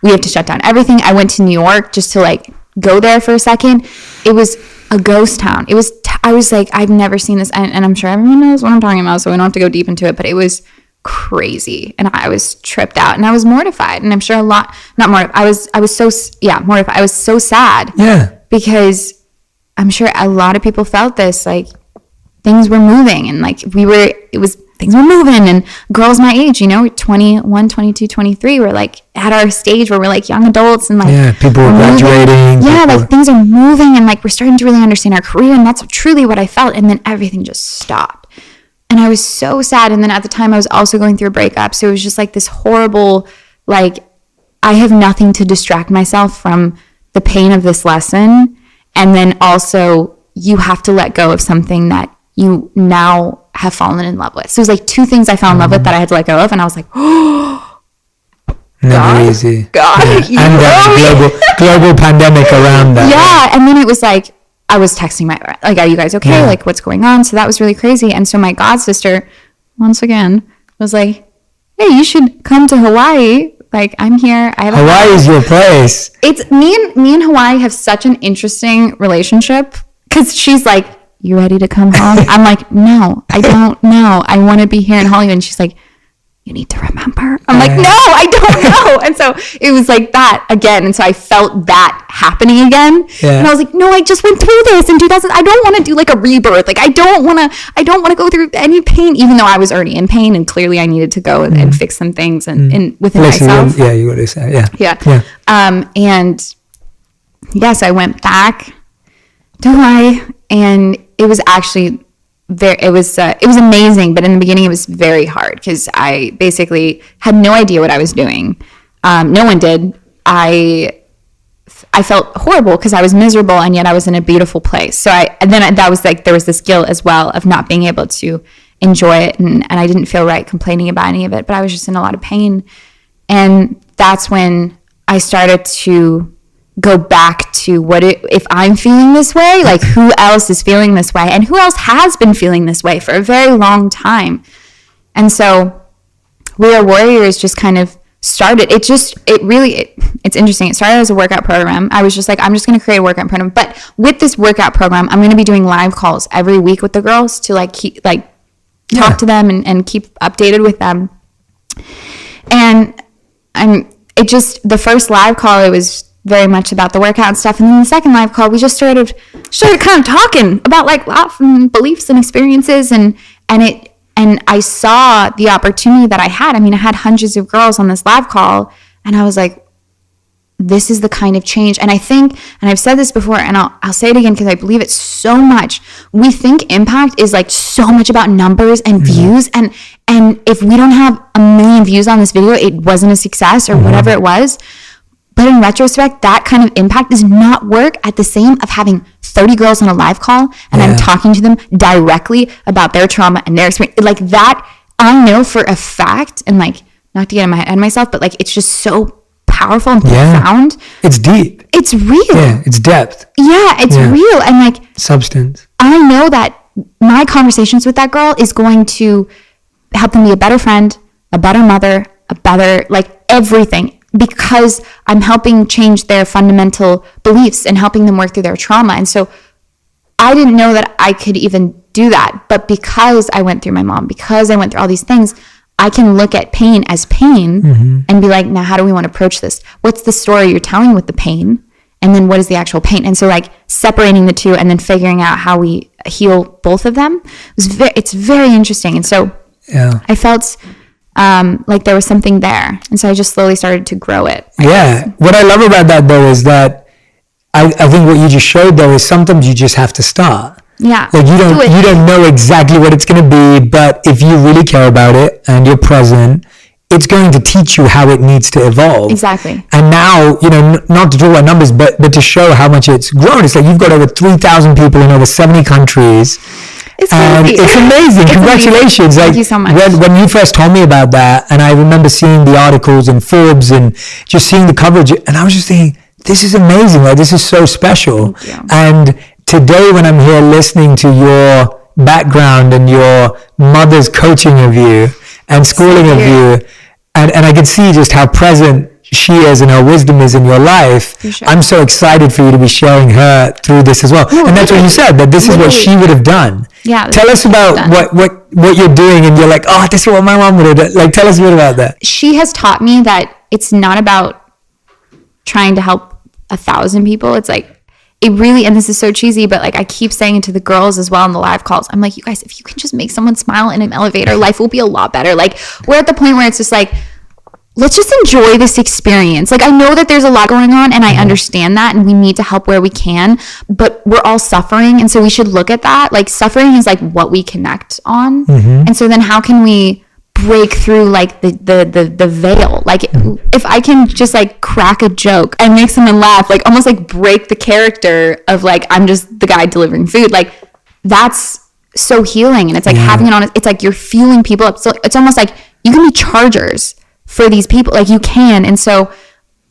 B: we have to shut down everything. I went to New York just to like go there for a second. It was a ghost town. I was like, I've never seen this. And I'm sure everyone knows what I'm talking about, so we don't have to go deep into it, but it was crazy. And I was tripped out and I was mortified. And I'm sure mortified. I was mortified. I was so sad.
A: Yeah.
B: Because I'm sure a lot of people felt this, like things were moving and like things were moving, and girls my age, 21, 22, 23, we're like at our stage where we're like young adults and like
A: people were graduating.
B: Like things are moving and like we're starting to really understand our career, and that's truly what I felt. And then everything just stopped. And I was so sad. And then at the time I was also going through a breakup. So it was just like this horrible, like I have nothing to distract myself from the pain of this lesson. And then also you have to let go of something that you now have fallen in love with. So it was like two things I fell in love with that I had to let go of. And I was like, oh,
A: never easy.
B: God,
A: yeah. And the global pandemic around that.
B: Yeah. And then it was like, I was texting are you guys okay? Yeah. Like, what's going on? So that was really crazy. And so my god sister, once again, was like, hey, you should come to Hawaii. Like, I'm here.
A: Hawaii is your place.
B: It's me and Hawaii have such an interesting relationship, because she's like, you ready to come home? I'm like, no, I don't know. I want to be here in Hollywood. And she's like, you need to remember. I'm like, no, I don't know. And so it was like that again. And so I felt that happening again. Yeah. And I was like, no, I just went through this in 2000. I don't want to do like a rebirth. Like, I don't want to go through any pain, even though I was already in pain and clearly I needed to go and fix some things and within myself.
A: You got to say, yeah.
B: And yes, I went back to Hawaii, and it was actually it was amazing, but in the beginning it was very hard because I basically had no idea what I was doing. No one did. I felt horrible because I was miserable, and yet I was in a beautiful place. So that was like, there was this guilt as well of not being able to enjoy it, and I didn't feel right complaining about any of it, but I was just in a lot of pain. And that's when I started to go back to if I'm feeling this way, like who else is feeling this way, and who else has been feeling this way for a very long time. And so We Are Warriors just kind of started. It's interesting. It started as a workout program. I was just like, I'm just going to create a workout program. But with this workout program, I'm going to be doing live calls every week with the girls to talk to them and keep updated with them. And the first live call, it was very much about the workout and stuff. And then the second live call, we just started kind of talking about like life and beliefs and experiences. And I saw the opportunity that I had. I mean, I had hundreds of girls on this live call, and I was like, this is the kind of change. And I think, and I've said this before, and I'll say it again because I believe it so much. We think impact is like so much about numbers and views. And if we don't have 1 million views on this video, it wasn't a success or whatever it was. But in retrospect, that kind of impact does not work at the same of having 30 girls on a live call, and I'm talking to them directly about their trauma and their experience. Like that, I know for a fact, and like, not to get in my head myself, but like, it's just so powerful and profound.
A: It's deep.
B: It's real.
A: Yeah, it's depth.
B: Yeah, it's real. And like,
A: substance. I
B: know that my conversations with that girl is going to help them be a better friend, a better mother, a better, like everything. Because I'm helping change their fundamental beliefs and helping them work through their trauma. And so I didn't know that I could even do that. But because I went through my mom, because I went through all these things, I can look at pain as pain and be like, now how do we want to approach this? What's the story you're telling with the pain? And then what is the actual pain? And so like separating the two and then figuring out how we heal both of them, it's very interesting. And so I felt like there was something there. And so I just slowly started to grow it.
A: What I love about that though is that I think what you just showed though is sometimes you just have to start.
B: Yeah.
A: Like you don't know exactly what it's going to be, but if you really care about it and you're present, it's going to teach you how it needs to evolve.
B: Exactly.
A: And now, not to talk about numbers, but to show how much it's grown. It's like you've got over 3,000 people in over 70 countries.
B: It's crazy.
A: It's amazing. Congratulations.
B: Amazing. Thank you so much.
A: When you first told me about that, and I remember seeing the articles in Forbes and just seeing the coverage, and I was just thinking, this is amazing. Like, this is so special. And today when I'm here listening to your background and your mother's coaching of you and schooling of you, and I can see just how present she is and her wisdom is in your life. Sure. I'm so excited for you to be sharing her through this as well. And that's what you said, that this is what she would have done.
B: Yeah.
A: Tell us about what you're doing, and you're like, oh, this is what my mom would have done. Like, tell us a bit about that.
B: She has taught me that it's not about trying to help 1,000 people. It's like, it really, and this is so cheesy, but like I keep saying it to the girls as well in the live calls. I'm like, you guys, if you can just make someone smile in an elevator, life will be a lot better. Like, we're at the point where it's just like, let's just enjoy this experience. Like, I know that there's a lot going on, and I understand that, and we need to help where we can, but we're all suffering. And so we should look at that. Like, suffering is like what we connect on. And so then how can we break through like the veil? Like, if I can just like crack a joke and make someone laugh, like almost like break the character of like, I'm just the guy delivering food. Like, that's so healing. And it's like having it on, it's like you're fueling people up. So it's almost like you can be chargers for these people, like you can. And so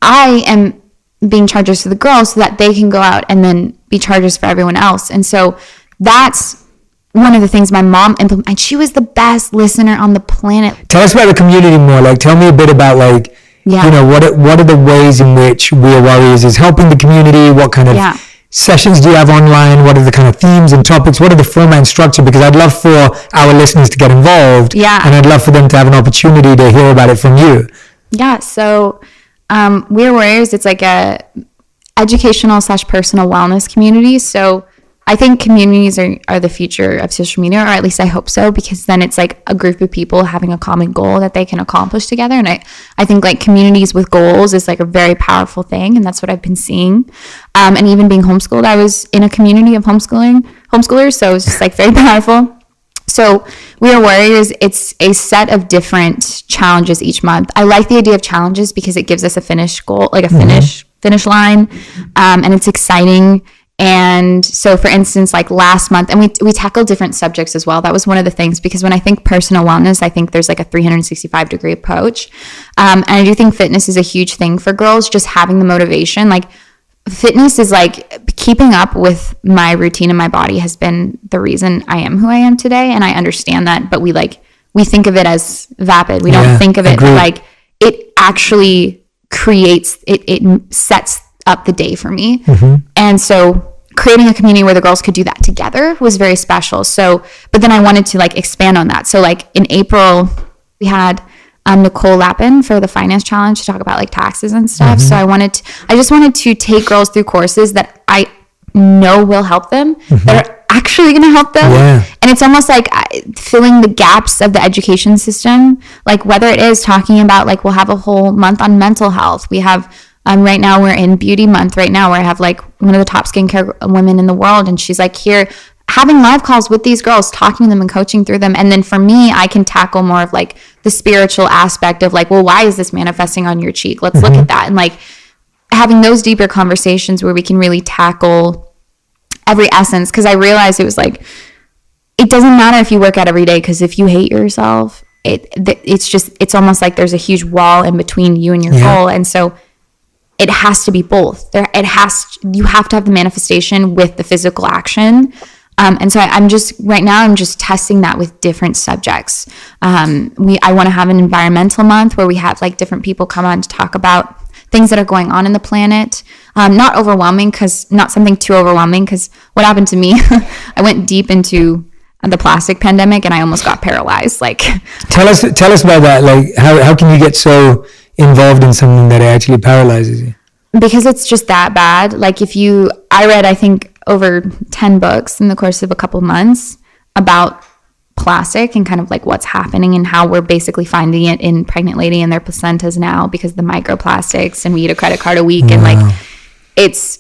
B: I am being chargers for the girls so that they can go out and then be chargers for everyone else. And so that's one of the things my mom implemented, and she was the best listener on the planet.
A: Tell us about the community more. Like, tell me a bit about, like, you know, what are the ways in which We Are Warriors is helping the community? What kind of sessions do you have online? What are the kind of themes and topics? What are the format and structure? Because I'd love for our listeners to get involved. Yeah. And I'd love for them to have an opportunity to hear about it from you.
B: Yeah. So We Are Warriors, it's like a educational / personal wellness community. So I think communities are the future of social media, or at least I hope so, because then it's like a group of people having a common goal that they can accomplish together. And I think like communities with goals is like a very powerful thing. And that's what I've been seeing. And even being homeschooled, I was in a community of homeschoolers. So it was just like very powerful. So We Are Warriors, it's a set of different challenges each month. I like the idea of challenges because it gives us a finish goal, like a finish line. And it's exciting. And so, for instance, like last month, and we tackled different subjects as well. That was one of the things, because when I think personal wellness, I think there's like a 365-degree approach. And I do think fitness is a huge thing for girls, just having the motivation. Like fitness is like keeping up with my routine and my body has been the reason I am who I am today. And I understand that, but we think of it as vapid. We don't think of it like it actually creates, it sets up the day for me. And so creating a community where the girls could do that together was very special. So, but then I wanted to like expand on that. So like in April, we had Nicole Lappin for the finance challenge to talk about like taxes and stuff. So I just wanted to take girls through courses that I know will help them, that are actually going to help them. And it's almost like filling the gaps of the education system. Like whether it is talking about like, we'll have a whole month on mental health. We have right now we're in beauty month right now, where I have like one of the top skincare women in the world. And she's like here having live calls with these girls, talking to them and coaching through them. And then for me, I can tackle more of like the spiritual aspect of like, well, why is this manifesting on your cheek? Let's look at that. And like having those deeper conversations where we can really tackle every essence. Cause I realized it was like, it doesn't matter if you work out every day. Cause if you hate yourself, it's almost like there's a huge wall in between you and your goal. And so it has to be both. You have to have the manifestation with the physical action. And so I'm just testing that with different subjects. I want to have an environmental month where we have like different people come on to talk about things that are going on in the planet. Not something too overwhelming, because what happened to me, I went deep into the plastic pandemic and I almost got paralyzed. Like,
A: tell us about that. Like, how can you get so involved in something that actually paralyzes you?
B: Because it's just that bad. Like I read, I think, over 10 books in the course of a couple months about plastic and kind of like what's happening and how we're basically finding it in pregnant lady and their placentas now because of the microplastics, and we eat a credit card a week. And like, it's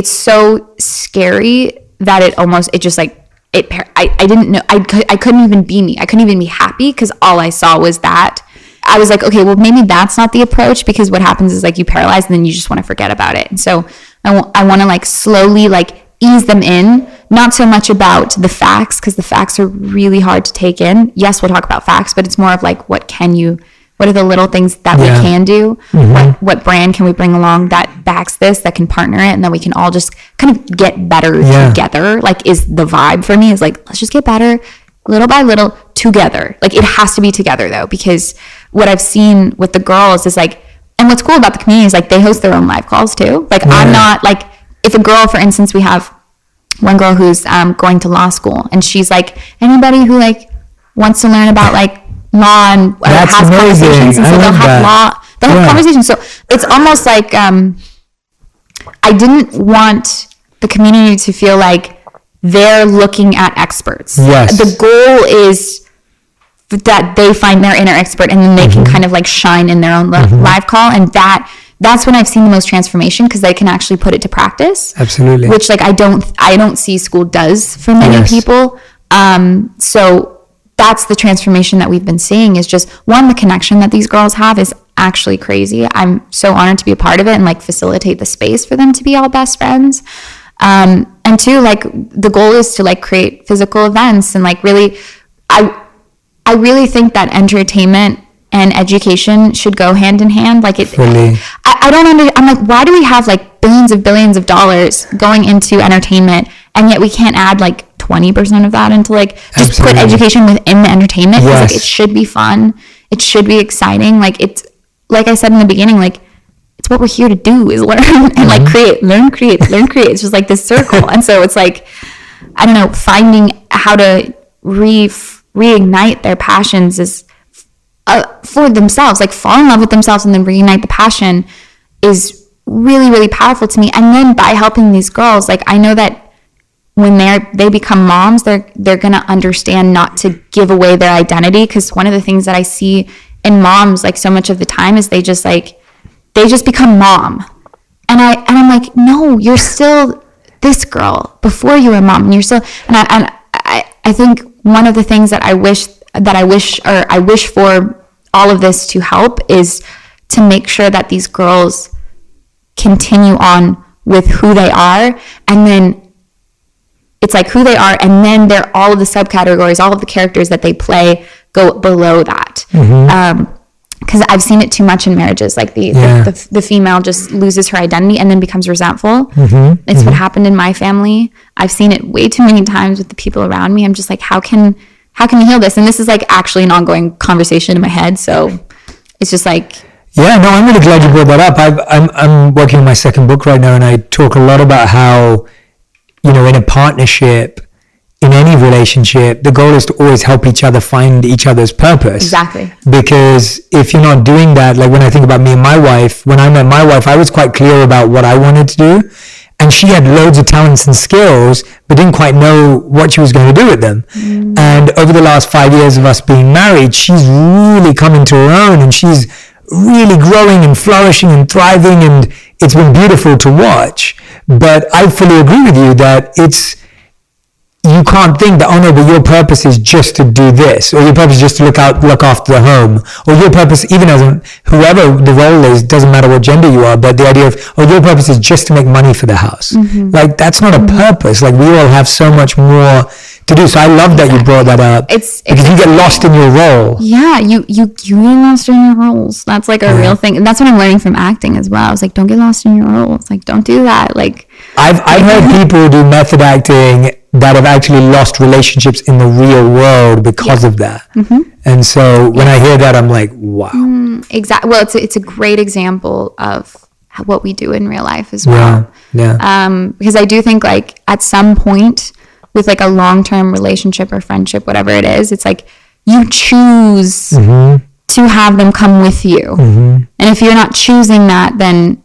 B: so scary that I didn't know, I couldn't even be me. I couldn't even be happy because all I saw was that. I was like, okay, well, maybe that's not the approach, because what happens is like you paralyze and then you just want to forget about it. And so I want to like slowly like ease them in, not so much about the facts, because the facts are really hard to take in. Yes, we'll talk about facts, but it's more of like, what are the little things that we can do? What brand can we bring along that backs this, that can partner it, and then we can all just kind of get better together. Like, is the vibe for me is like, let's just get better little by little together. Like, it has to be together though, because what I've seen with the girls is like, and what's cool about the community is like they host their own live calls too. Like I'm not like, if a girl, for instance, we have one girl who's going to law school, and she's like, anybody who like wants to learn about like law and has conversations, and so they'll have conversations. So it's almost like I didn't want the community to feel like they're looking at experts. The goal is that they find their inner expert, and then they can kind of like shine in their own live call. And that's when I've seen the most transformation, because they can actually put it to practice.
A: Absolutely.
B: Which like I don't see school does for many people. So that's the transformation that we've been seeing, is just one, the connection that these girls have is actually crazy. I'm so honored to be a part of it and like facilitate the space for them to be all best friends. And two, like the goal is to like create physical events, and like really, I really think that entertainment and education should go hand in hand. Like I don't understand. I'm like, why do we have like billions of dollars going into entertainment, and yet we can't add like 20% of that into like just
A: Absolutely.
B: put education within the entertainment.
A: Yes.
B: Like it should be fun. It should be exciting. Like it's, like I said in the beginning, like it's what we're here to do is learn and like create, learn, create. It's just like this circle. And so it's like, I don't know, finding how to reignite their passions is for themselves, like fall in love with themselves and then reignite the passion is really, really powerful to me. And then by helping these girls, like I know that when they become moms, they're going to understand not to give away their identity. Because one of the things that I see in moms, like so much of the time, is they just become mom. And I'm like, no, you're still this girl before you were mom. And you're still, and I think one of the things that I wish for all of this to help is to make sure that these girls continue on with who they are, and then it's like who they are, and then they're all of the subcategories, all of the characters that they play go below that. Because I've seen it too much in marriages, like the female just loses her identity and then becomes resentful. It's what happened in my family. I've seen it way too many times with the people around me. I'm just like, how can we heal this? And this is like actually an ongoing conversation in my head. So it's just like,
A: yeah, no, I'm really glad you brought that up. I'm working on my second book right now, and I talk a lot about how, in a partnership, in any relationship, the goal is to always help each other find each other's purpose.
B: Exactly.
A: Because if you're not doing that, like when I think about me and my wife, when I met my wife, I was quite clear about what I wanted to do. And she had loads of talents and skills, but didn't quite know what she was going to do with them. And over the last 5 years of us being married, she's really come into her own, and she's really growing and flourishing and thriving, and it's been beautiful to watch. But I fully agree with you that you can't think that, oh no, but your purpose is just to do this, or your purpose is just to look after the home, or your purpose, even as whoever the role is, doesn't matter what gender you are, but the idea of, oh, your purpose is just to make money for the house. Like that's not a purpose. Like we all have so much more to do. So I love that you brought that up. Because you get lost in your role. Yeah,
B: you get lost in your roles. That's like a real thing. And that's what I'm learning from acting as well. I was like, don't get lost in your roles. Like, don't do that. Like
A: I've heard people do method acting that have actually lost relationships in the real world because of that. And so when I hear that, I'm like, wow.
B: Exactly. Well, it's a great example of what we do in real life as well. Because I do think like at some point with like a long-term relationship or friendship, whatever it is, it's like you choose to have them come with you. And if you're not choosing that, then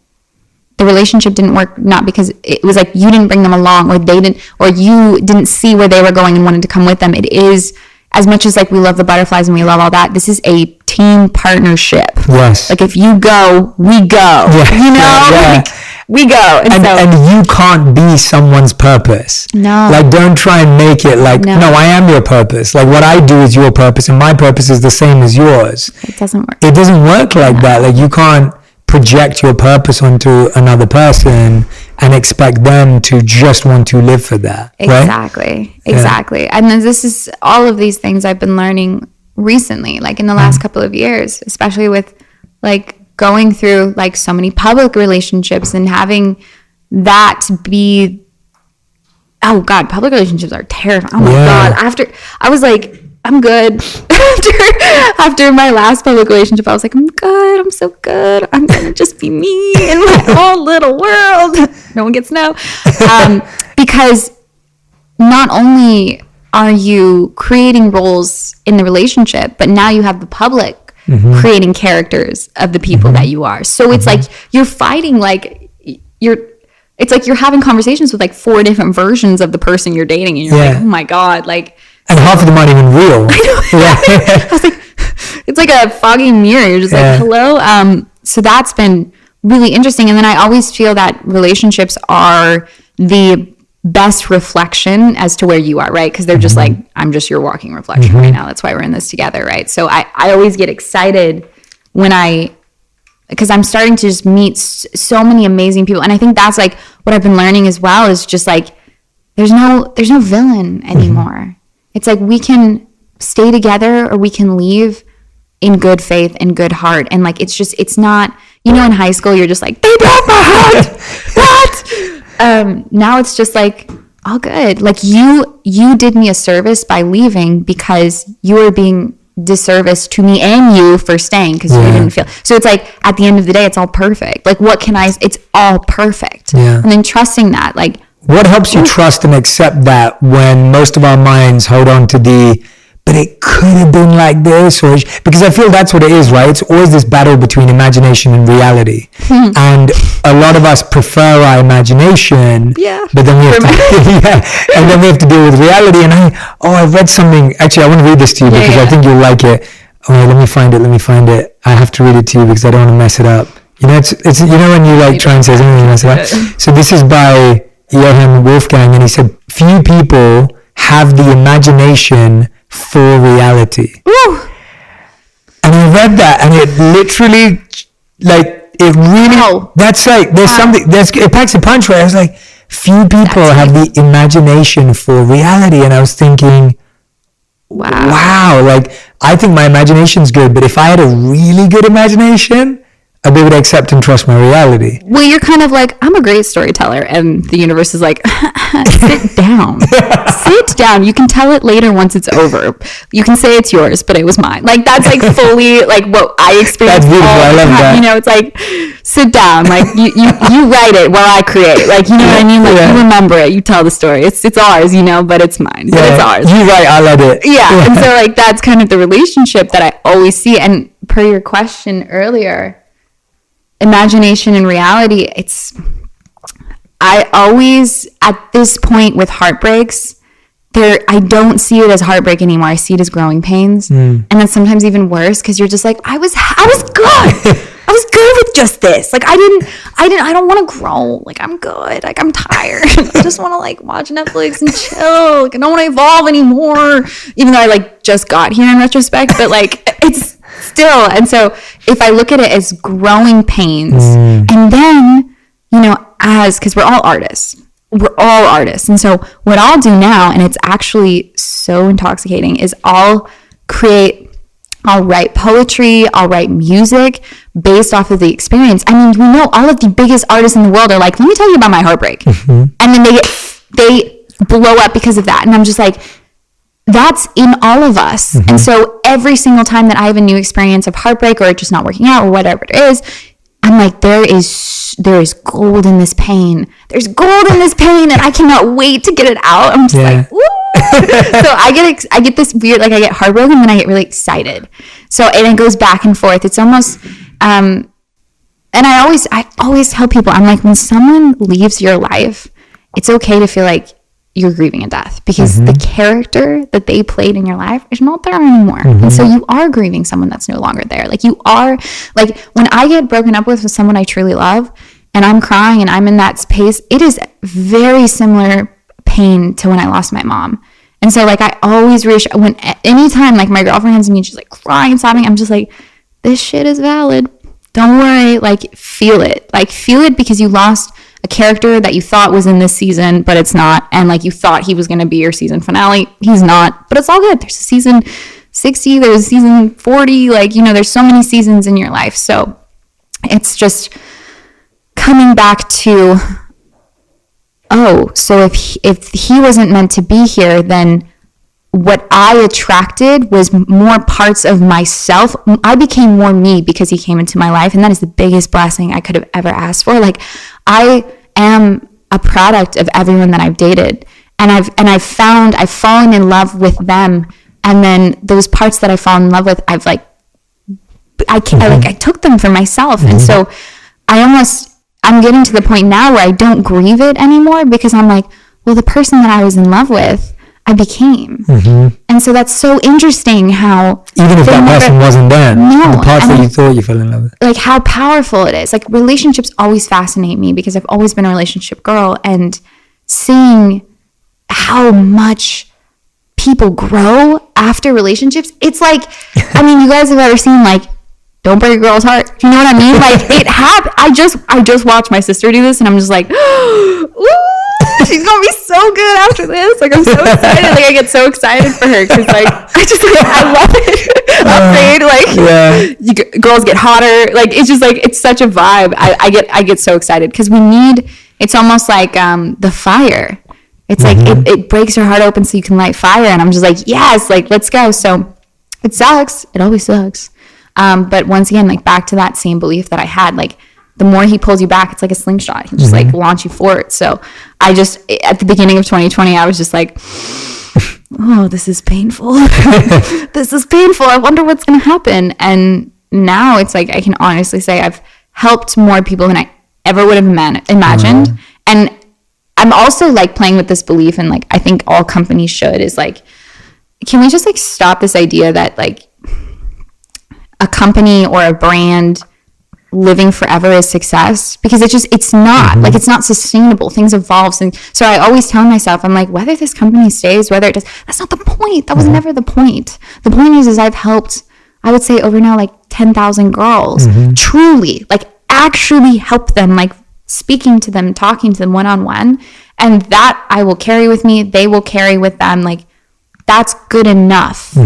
B: the relationship didn't work, not because it was like you didn't bring them along, or they didn't, or you didn't see where they were going and wanted to come with them. It is, as much as like we love the butterflies and we love all that, this is a team partnership.
A: Yes.
B: Like if you go, we go. Like, we go. And
A: you can't be someone's purpose.
B: No.
A: Like don't try and make it like, no, I am your purpose. Like what I do is your purpose, and my purpose is the same as yours.
B: It doesn't work.
A: It doesn't work like that. Like you can't project your purpose onto another person and expect them to just want to live for that.
B: Exactly. And then this is all of these things I've been learning recently, like in the last couple of years, especially with like going through like so many public relationships and having that be, oh God, public relationships are terrifying. Oh my God. I was like, I'm good. After my last public relationship, I was like, I'm good. I'm so good. I'm going to just be me in my own little world. No one gets to know. Because not only are you creating roles in the relationship, but now you have the public creating characters of the people that you are. So it's like you're fighting, like it's like you're having conversations with like 4 different versions of the person you're dating. And you're like, oh my God, like.
A: And half of them aren't even real.
B: I was like, it's like a foggy mirror. You're just like, hello. So that's been really interesting. And then I always feel that relationships are the best reflection as to where you are, right? Because they're just like, I'm just your walking reflection right now. That's why we're in this together, right? So I always get excited because I'm starting to just meet so many amazing people. And I think that's like what I've been learning as well, is just like, there's no villain anymore. It's like we can stay together or we can leave in good faith and good heart. And like, it's not, in high school, you're just like, they broke my heart. What? Now it's just like, all good. Like you did me a service by leaving because you were being disservice to me and you for staying because you didn't feel. So it's like at the end of the day, it's all perfect. Like it's all perfect. Yeah. And then trusting that, like.
A: What helps you trust and accept that when most of our minds hold on to but it could have been like this, because I feel that's what it is, right? It's always this battle between imagination and reality. And a lot of us prefer our imagination, but then we have to, and then we have to deal with reality. And I read something, actually, I want to read this to you because I think you'll like it. Oh, let me find it. I have to read it to you because I don't want to mess it up. You know, it's when you like try and say something, you mess it up. So this is by Johann Wolfgang, and he said, few people have the imagination for reality.
B: Ooh.
A: And I read that, and it literally, like, it really, that's like, there's something, it packs a punch where I was like, few people have the imagination for reality. And I was thinking, wow, like, I think my imagination's good, but if I had a really good imagination, I'd be able to accept and trust my reality.
B: Well, you're kind of like, I'm a great storyteller, and the universe is like, sit down. Sit down. You can tell it later once it's over. You can say it's yours, but it was mine. Like, that's like fully like what I experienced. That's beautiful. I love that. You know, it's like, sit down. Like, you write it while I create. Like, you know what I mean? Like, you remember it. You tell the story. It's ours, you know, but it's mine. But it's ours.
A: You write, I let it.
B: Yeah. And so, like, that's kind of the relationship that I always see. And per your question earlier, imagination and reality, I always, at this point with heartbreaks, I don't see it as heartbreak anymore. I see it as growing pains. And that's sometimes even worse because you're just like, I was good. I was good with just this. Like, I don't want to grow. Like, I'm good. Like, I'm tired. I just want to like watch Netflix and chill. Like, I don't want to evolve anymore. Even though I like just got here in retrospect, but like it's still. And so if I look at it as growing pains, and then, you know, because we're all artists. And so what I'll do now, and it's actually so intoxicating, is I'll write poetry, I'll write music based off of the experience. I mean, we know all of the biggest artists in the world are like, let me tell you about my heartbreak. And then they blow up because of that. And I'm just like, that's in all of us. And so every single time that I have a new experience of heartbreak or just not working out or whatever it is, I'm like, there is gold in this pain. There's gold in this pain, and I cannot wait to get it out. I'm just like, woo! So I get this weird, like I get heartbroken, and then I get really excited. So, and it goes back and forth. It's almost, and I always tell people, I'm like, when someone leaves your life, it's okay to feel like you're grieving a death because the character that they played in your life is not there anymore. And so you are grieving someone that's no longer there. Like, you are, like, when I get broken up with someone I truly love and I'm crying and I'm in that space, it is very similar pain to when I lost my mom. And so, like, I always reassure, anytime, like, my girlfriend comes to me and she's like crying and sobbing, I'm just like, this shit is valid. Don't worry. Like, feel it. Like, feel it because you lost a character that you thought was in this season, but it's not. And like, you thought he was going to be your season finale. He's not, but it's all good. There's a season 60, there's a season 40. Like, you know, there's so many seasons in your life. So it's just coming back to, so if he wasn't meant to be here, then what I attracted was more parts of myself. I became more me because he came into my life. And that is the biggest blessing I could have ever asked for. Like, I am a product of everyone that I've dated. And I've fallen in love with them. And then those parts that I fall in love with, I took them for myself. And so I'm getting to the point now where I don't grieve it anymore because I'm like, well, the person that I was in love with, I became. And so that's so interesting how,
A: even if that person wasn't there, the parts that you thought you fell in love with,
B: like, how powerful it is. Like, relationships always fascinate me because I've always been a relationship girl, and seeing how much people grow after relationships, it's like, I mean, you guys have ever seen, like, Don't Break a Girl's Heart? You know what I mean? Like, it happened. I just watched my sister do this, and I'm just like, ooh, she's gonna be so good after this. Like, I'm so excited. Like, I get so excited for her because, like, I love it. Like, girls get hotter. Like, it's just like, it's such a vibe. I get so excited because it's almost like the fire. It's like, it breaks your heart open so you can light fire. And I'm just like, yes, like, let's go. So it sucks. It always sucks. But once again, like, back to that same belief that I had, like, the more he pulls you back, it's like a slingshot. He just like launch you forward. So I just, at the beginning of 2020, I was just like, oh, this is painful. This is painful. I wonder what's going to happen. And now it's like, I can honestly say I've helped more people than I ever would have imagined. And I'm also like playing with this belief, and like, I think all companies should, is like, can we just like stop this idea that like a company or a brand living forever is success? Because it's not like, it's not sustainable. Things evolve. And so I always tell myself, I'm like, whether this company stays, whether it does, that's not the point. That was never the point. The point is I've helped, I would say, over now like 10,000 girls, truly, like actually help them, like speaking to them, talking to them one-on-one, and that I will carry with me, they will carry with them. Like, that's good enough.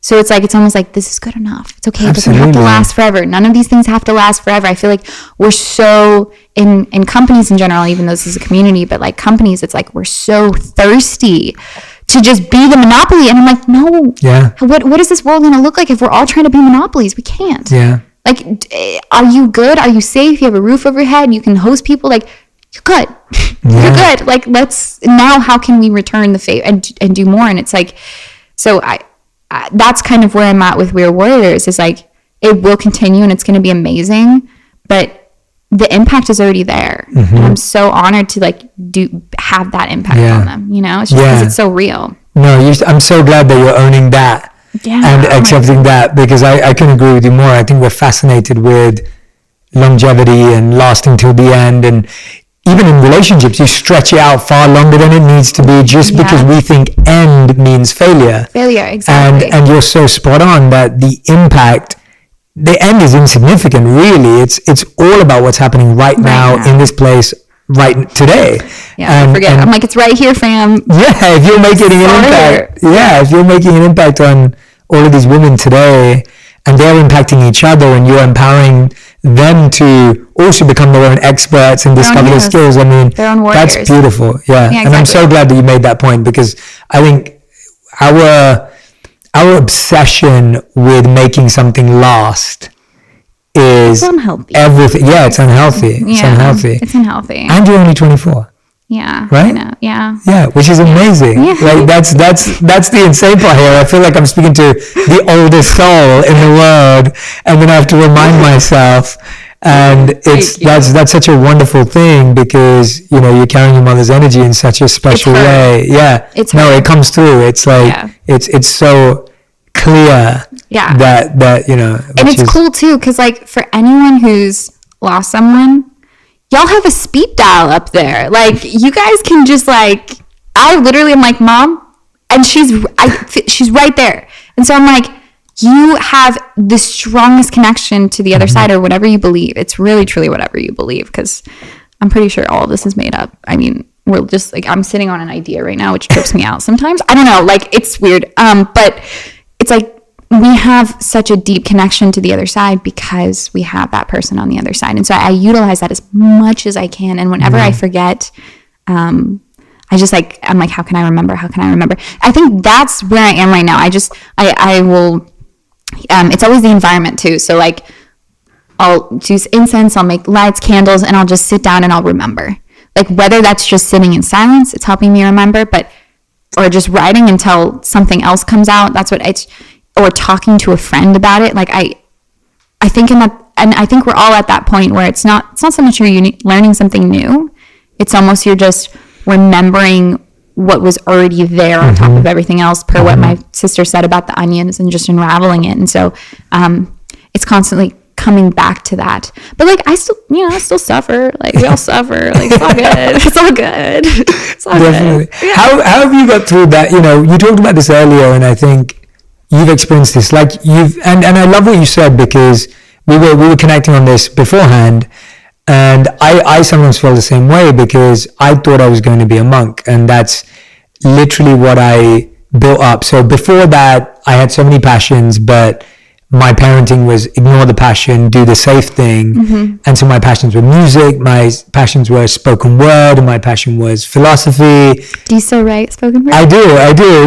B: So it's like, it's almost like, this is good enough. It's okay. It doesn't have to last forever. None of these things have to last forever. I feel like we're so, in companies in general, even though this is a community, but like companies, it's like, we're so thirsty to just be the monopoly. And I'm like, no. Yeah. What is this world going to look like if we're all trying to be monopolies? We can't. Yeah. Like, are you good? Are you safe? You have a roof over your head. You can host people. Like, you're good. You're good. Like, now how can we return the favor and do more? And it's like, so I that's kind of where I'm at with We're Warriors, is like, it will continue and it's going to be amazing, but the impact is already there. And I'm so honored to like have that impact on them, you know? It's just because it's so real. No,
A: I'm so glad that you're owning that and accepting that, because I can agree with you more. I think we're fascinated with longevity and lasting till the end, and even in relationships, you stretch it out far longer than it needs to be, just because we think end means failure. Failure, exactly. And you're so spot on that the impact, the end is insignificant, really. It's all about what's happening right now in this place, right today.
B: Yeah, I forget. I'm like, it's right here, fam.
A: Yeah, if you're making an impact. Yeah, if you're making an impact on all of these women today, and they're impacting each other, and you're empowering them to also become their own experts and discover their skills. I mean, that's beautiful. Yeah. Exactly. And I'm so glad that you made that point, because I think our obsession with making something last is
B: unhealthy.
A: Everything. Yeah, it's unhealthy. It's unhealthy.
B: It's unhealthy.
A: And you're only 24.
B: Yeah.
A: Right?
B: I know. Yeah.
A: Yeah, which is amazing. Yeah. Like, that's the insane part here. I feel like I'm speaking to the oldest soul in the world, and then I have to remind myself. And that's such a wonderful thing, because, you know, you're carrying your mother's energy in such a special way. Yeah. It comes through. It's like, it's so clear that, you know.
B: And it's cool too, because like, for anyone who's lost someone, y'all have a speed dial up there. Like, you guys can just like, I literally am like, Mom, and she's right there. And so I'm like, you have the strongest connection to the other side, or whatever you believe. It's really, truly whatever you believe, because I'm pretty sure all of this is made up. I mean, we're just like, I'm sitting on an idea right now, which trips me out sometimes. I don't know, like, it's weird. But it's like, we have such a deep connection to the other side because we have that person on the other side. And so I utilize that as much as I can. And whenever I forget, I just like, I'm like, how can I remember? How can I remember? I think that's where I am right now. I will, it's always the environment too. So like, I'll choose incense, I'll make lights, candles, and I'll just sit down and I'll remember. Like, whether that's just sitting in silence, it's helping me remember, or just writing until something else comes out. That's what it's, or talking to a friend about it. Like, I think and I think we're all at that point where it's not so much you're learning something new. It's almost you're just remembering what was already there on top of everything else, per what my sister said about the onions, and just unraveling it. And so it's constantly coming back to that. But like, I still suffer. Like, we all suffer. Like, it's all good. It's all good. It's all
A: Definitely.
B: Good. Yeah.
A: How have you got through that? You know, you talked about this earlier, and I think you've experienced this, like and I love what you said, because we were connecting on this beforehand, and I sometimes feel the same way, because I thought I was going to be a monk, and that's literally what I built up. So before that, I had so many passions, but my parenting was ignore the passion, do the safe thing. And so my passions were music, my passions were spoken word, and my passion was philosophy.
B: Do you still write spoken word?
A: I do,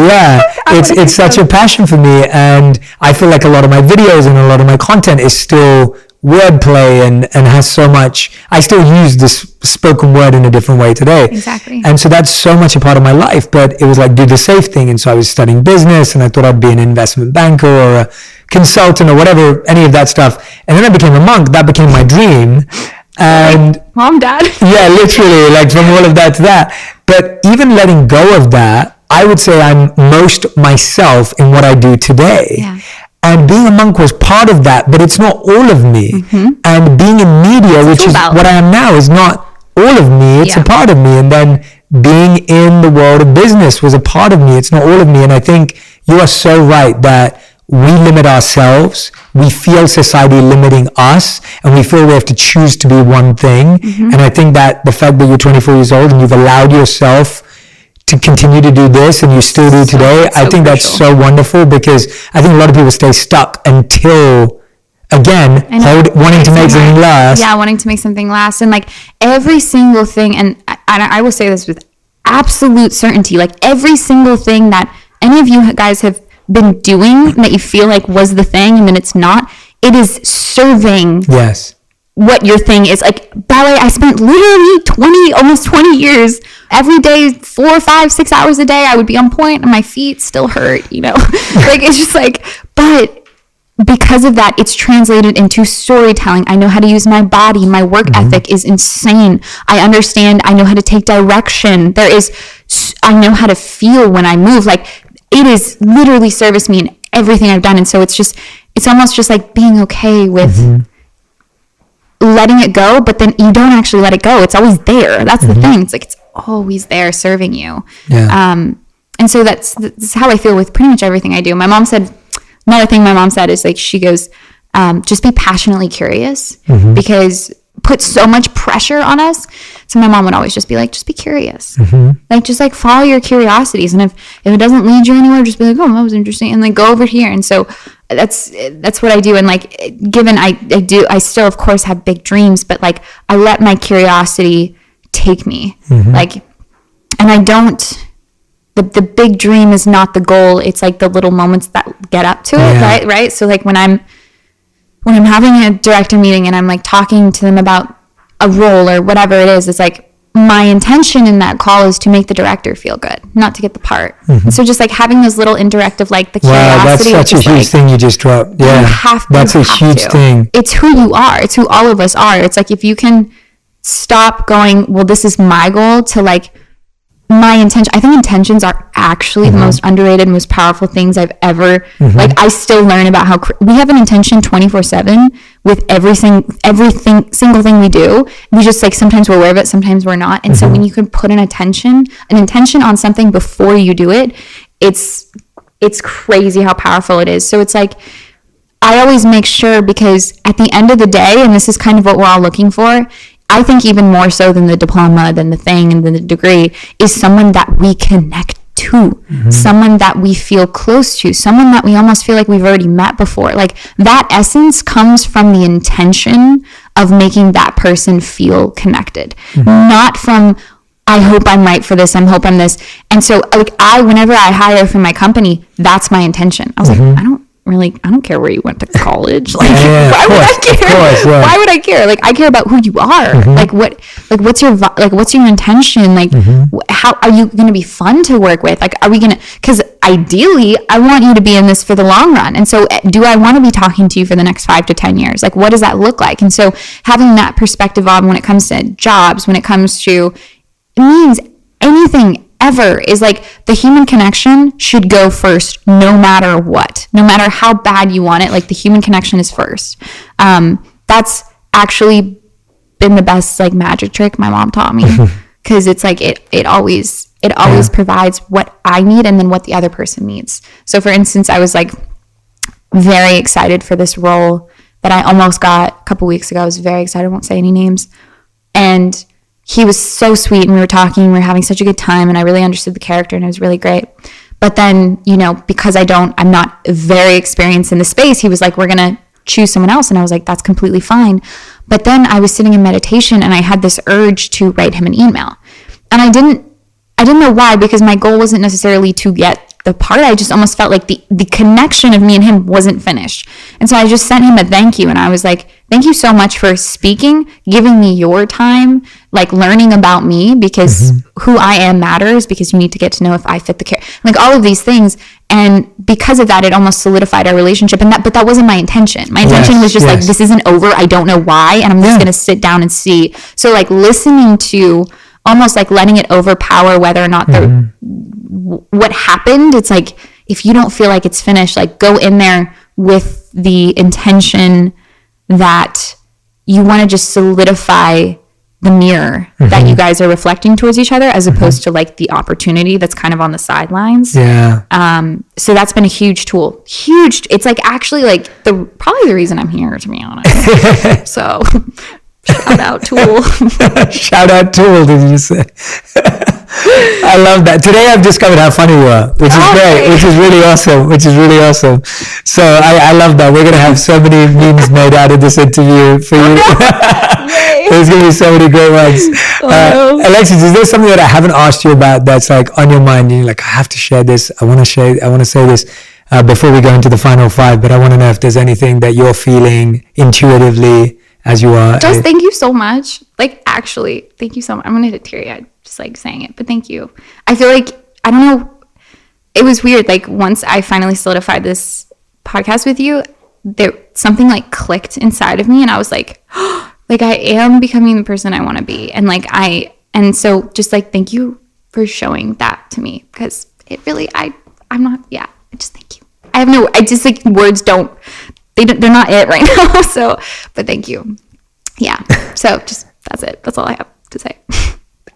A: yeah. It's such a passion for me, and I feel like a lot of my videos and a lot of my content is still wordplay and has so much. I still use this spoken word in a different way today.
B: Exactly.
A: And so that's so much a part of my life, but it was like do the safe thing. And so I was studying business, and I thought I'd be an investment banker or a consultant or whatever, any of that stuff. And then I became a monk. That became my dream. And
B: mom, dad.
A: Yeah, literally, like from all of that to that. But even letting go of that, I would say I'm most myself in what I do today.
B: Yeah.
A: And being a monk was part of that, but it's not all of me. And being in media, which is what I am now, is not all of me. It's a part of me. And then being in the world of business was a part of me. It's not all of me. And I think you are so right that we limit ourselves. We feel society limiting us, and we feel we have to choose to be one thing. And I think that the fact that you're 24 years old and you've allowed yourself to continue to do this, and you still do today, I think that's so wonderful, because I think a lot of people stay stuck until, again, wanting to make something last.
B: Yeah, wanting to make something last. And like every single thing, and I will say this with absolute certainty, like every single thing that any of you guys have been doing that you feel like was the thing and then it's not, it is serving what your thing is. Like ballet, I spent literally almost 20 years every day, 4, 5, 6 hours a day. I would be on point and my feet still hurt, you know. Like it's just like, but because of that, it's translated into storytelling. I know how to use my body. My work ethic is insane. I understand. I know how to take direction. I know how to feel when I move. Like it is literally serviced me in everything I've done. And so it's almost just like being okay with letting it go, but then you don't actually let it go. It's always there. That's the thing. It's like, it's always there serving you. Yeah. And so that's how I feel with pretty much everything I do. Another thing my mom said is like, she goes, just be passionately curious, because put so much pressure on us. So my mom would always just be like, just be curious. Like, just like follow your curiosities. And if it doesn't lead you anywhere, just be like, oh, that was interesting. And like go over here. And so that's what I do. And like, given I still of course have big dreams, but like I let my curiosity take me. Like, and I don't, the big dream is not the goal. It's like the little moments that get up to it. Right. So like when I'm having a director meeting and I'm like talking to them about a role or whatever it is, it's like my intention in that call is to make the director feel good, not to get the part. So just like having those little indirect of like the curiosity.
A: Wow, that's such a huge thing you just dropped. Yeah, that's a huge thing.
B: It's who you are. It's who all of us are. It's like if you can stop going, well, this is my goal, to like my intention. I think intentions are actually the most underrated, most powerful things I've ever, like I still learn about how we have an intention 24/7 with everything single thing we do. We just like, sometimes we're aware of it, sometimes we're not. And so when you can put an intention on something before you do it, it's crazy how powerful it is. So it's like, I always make sure, because at the end of the day, and this is kind of what we're all looking for, I think even more so than the diploma, than the thing and than the degree, is someone that we connect to, someone that we feel close to, someone that we almost feel like we've already met before. Like that essence comes from the intention of making that person feel connected, not from, I hope I'm right for this, I hope I'm this. And so like whenever I hire for my company, that's my intention. I was like, I don't care where you went to college. Like, why would I care? Why would I care? Like, I care about who you are. Like, what's your intention? Like, how are you going to be fun to work with? Like, are we going to, because ideally I want you to be in this for the long run. And so do I want to be talking to you for the next 5 to 10 years? Like, what does that look like? And so having that perspective on when it comes to jobs, when it comes to, it means anything ever, is like the human connection should go first, no matter what, no matter how bad you want it. Like the human connection is first. That's actually been the best like magic trick my mom taught me, because it's like it always provides what I need and then what the other person needs. So for instance, I was like very excited for this role that I almost got a couple weeks ago. I was very excited. I won't say any names. And he was so sweet, and we were talking, we were having such a good time, and I really understood the character, and it was really great. But then, you know, because I'm not very experienced in the space, he was like, we're going to choose someone else. And I was like, that's completely fine. But then I was sitting in meditation and I had this urge to write him an email. And I didn't know why, because my goal wasn't necessarily to get the part. I just almost felt like the connection of me and him wasn't finished. And so I just sent him a thank you. And I was like, thank you so much for speaking, giving me your time, like learning about me, because who I am matters, because you need to get to know if I fit the care, like all of these things. And because of that, it almost solidified our relationship. But that wasn't my intention. My intention was just like, this isn't over. I don't know why. And I'm just going to sit down and see. So like listening to, almost like letting it overpower whether or not what happened. It's like, if you don't feel like it's finished, like go in there with the intention that you want to just solidify the mirror that you guys are reflecting towards each other, as opposed to like the opportunity that's kind of on the sidelines. Yeah. So that's been a huge tool. It's like actually like probably the reason I'm here, to be honest. So shout out Tool.
A: Shout out Tool, did you say? I love that. Today I've discovered how funny you are, which is great, which is really awesome. So I love that. We're going to have so many memes made out of this interview for you. There's going to be so many great ones. Alexis, is there something that I haven't asked you about that's like on your mind? And you're like, I have to share this. I want to say this before we go into the final 5, but I want to know if there's anything that you're feeling intuitively as you are.
B: Just thank you so much. Like, actually, thank you so much. I'm going to get teary-eyed just like saying it, but thank you. I feel like, I don't know, it was weird. Like, once I finally solidified this podcast with you, something like clicked inside of me, and I was like, oh, like I am becoming the person I want to be. And like, and so just like, thank you for showing that to me, because it really, just thank you. I just like, words they're not it right now. So, but thank you. Yeah. So just, that's it. That's all I have to say.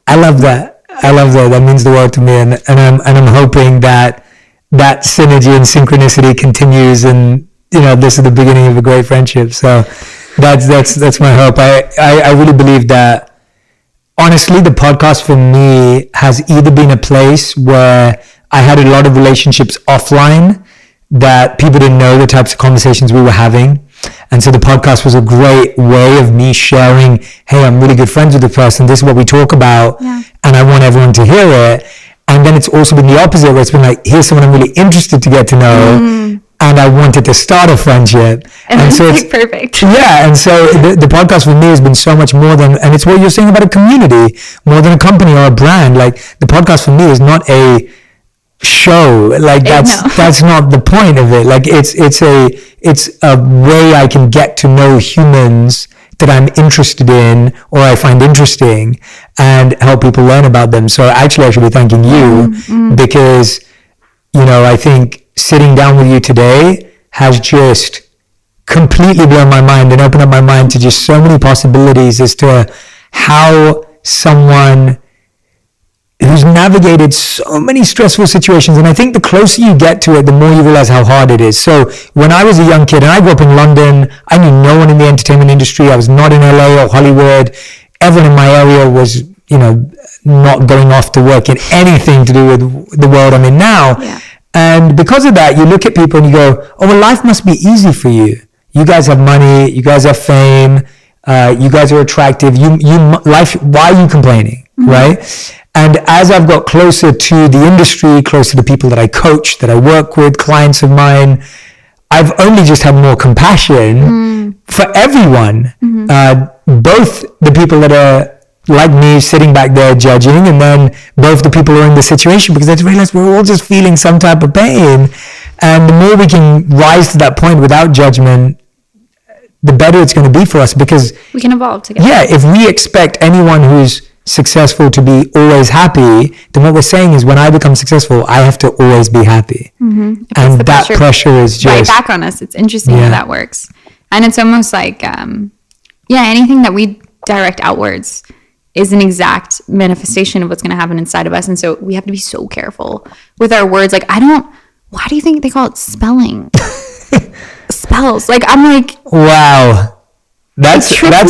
A: I love that. That means the world to me. And I'm hoping that synergy and synchronicity continues. And, you know, this is the beginning of a great friendship. So that's my hope. I really believe that, honestly, the podcast for me has either been a place where I had a lot of relationships offline that people didn't know the types of conversations we were having. And so the podcast was a great way of me sharing, hey, I'm really good friends with the person. This is what we talk about. Yeah. And I want everyone to hear it. And then it's also been the opposite, where it's been like, here's someone I'm really interested to get to know. And I wanted to start a friendship.
B: And so it's like perfect.
A: Yeah. And so the podcast for me has been so much more than, and it's what you're saying about a community, more than a company or a brand. Like, the podcast for me is not a show. Like, that's not the point of it. Like, it's a way I can get to know humans that I'm interested in or I find interesting, and help people learn about them. So actually I should be thanking you because, you know, I think sitting down with you today has just completely blown my mind and opened up my mind to just so many possibilities as to how someone who's navigated so many stressful situations. And I think the closer you get to it, the more you realize how hard it is. So when I was a young kid, and I grew up in London, I knew no one in the entertainment industry. I was not in LA or Hollywood. Everyone in my area was, you know, not going off to work in anything to do with the world I'm in now. Yeah. And because of that, you look at people and you go, oh, well, life must be easy for you. You guys have money. You guys have fame. You guys are attractive. Life, why are you complaining? Right? And as I've got closer to the industry, closer to people that I coach, that I work with, clients of mine, I've only just had more compassion for everyone. Both the people that are like me sitting back there judging, and then both the people who are in the situation, because I just realized we're all just feeling some type of pain. And the more we can rise to that point without judgment, the better it's going to be for us, because
B: we can evolve together.
A: Yeah, if we expect anyone who's successful to be always happy, then what we're saying is, when I become successful, I have to always be happy. And that pressure is just
B: right back on us. It's interesting how that works. And it's almost like, anything that we direct outwards is an exact manifestation of what's going to happen inside of us. And so we have to be so careful with our words. Like, why do you think they call it spelling? Spells. Like, I'm like,
A: wow. That's good. I've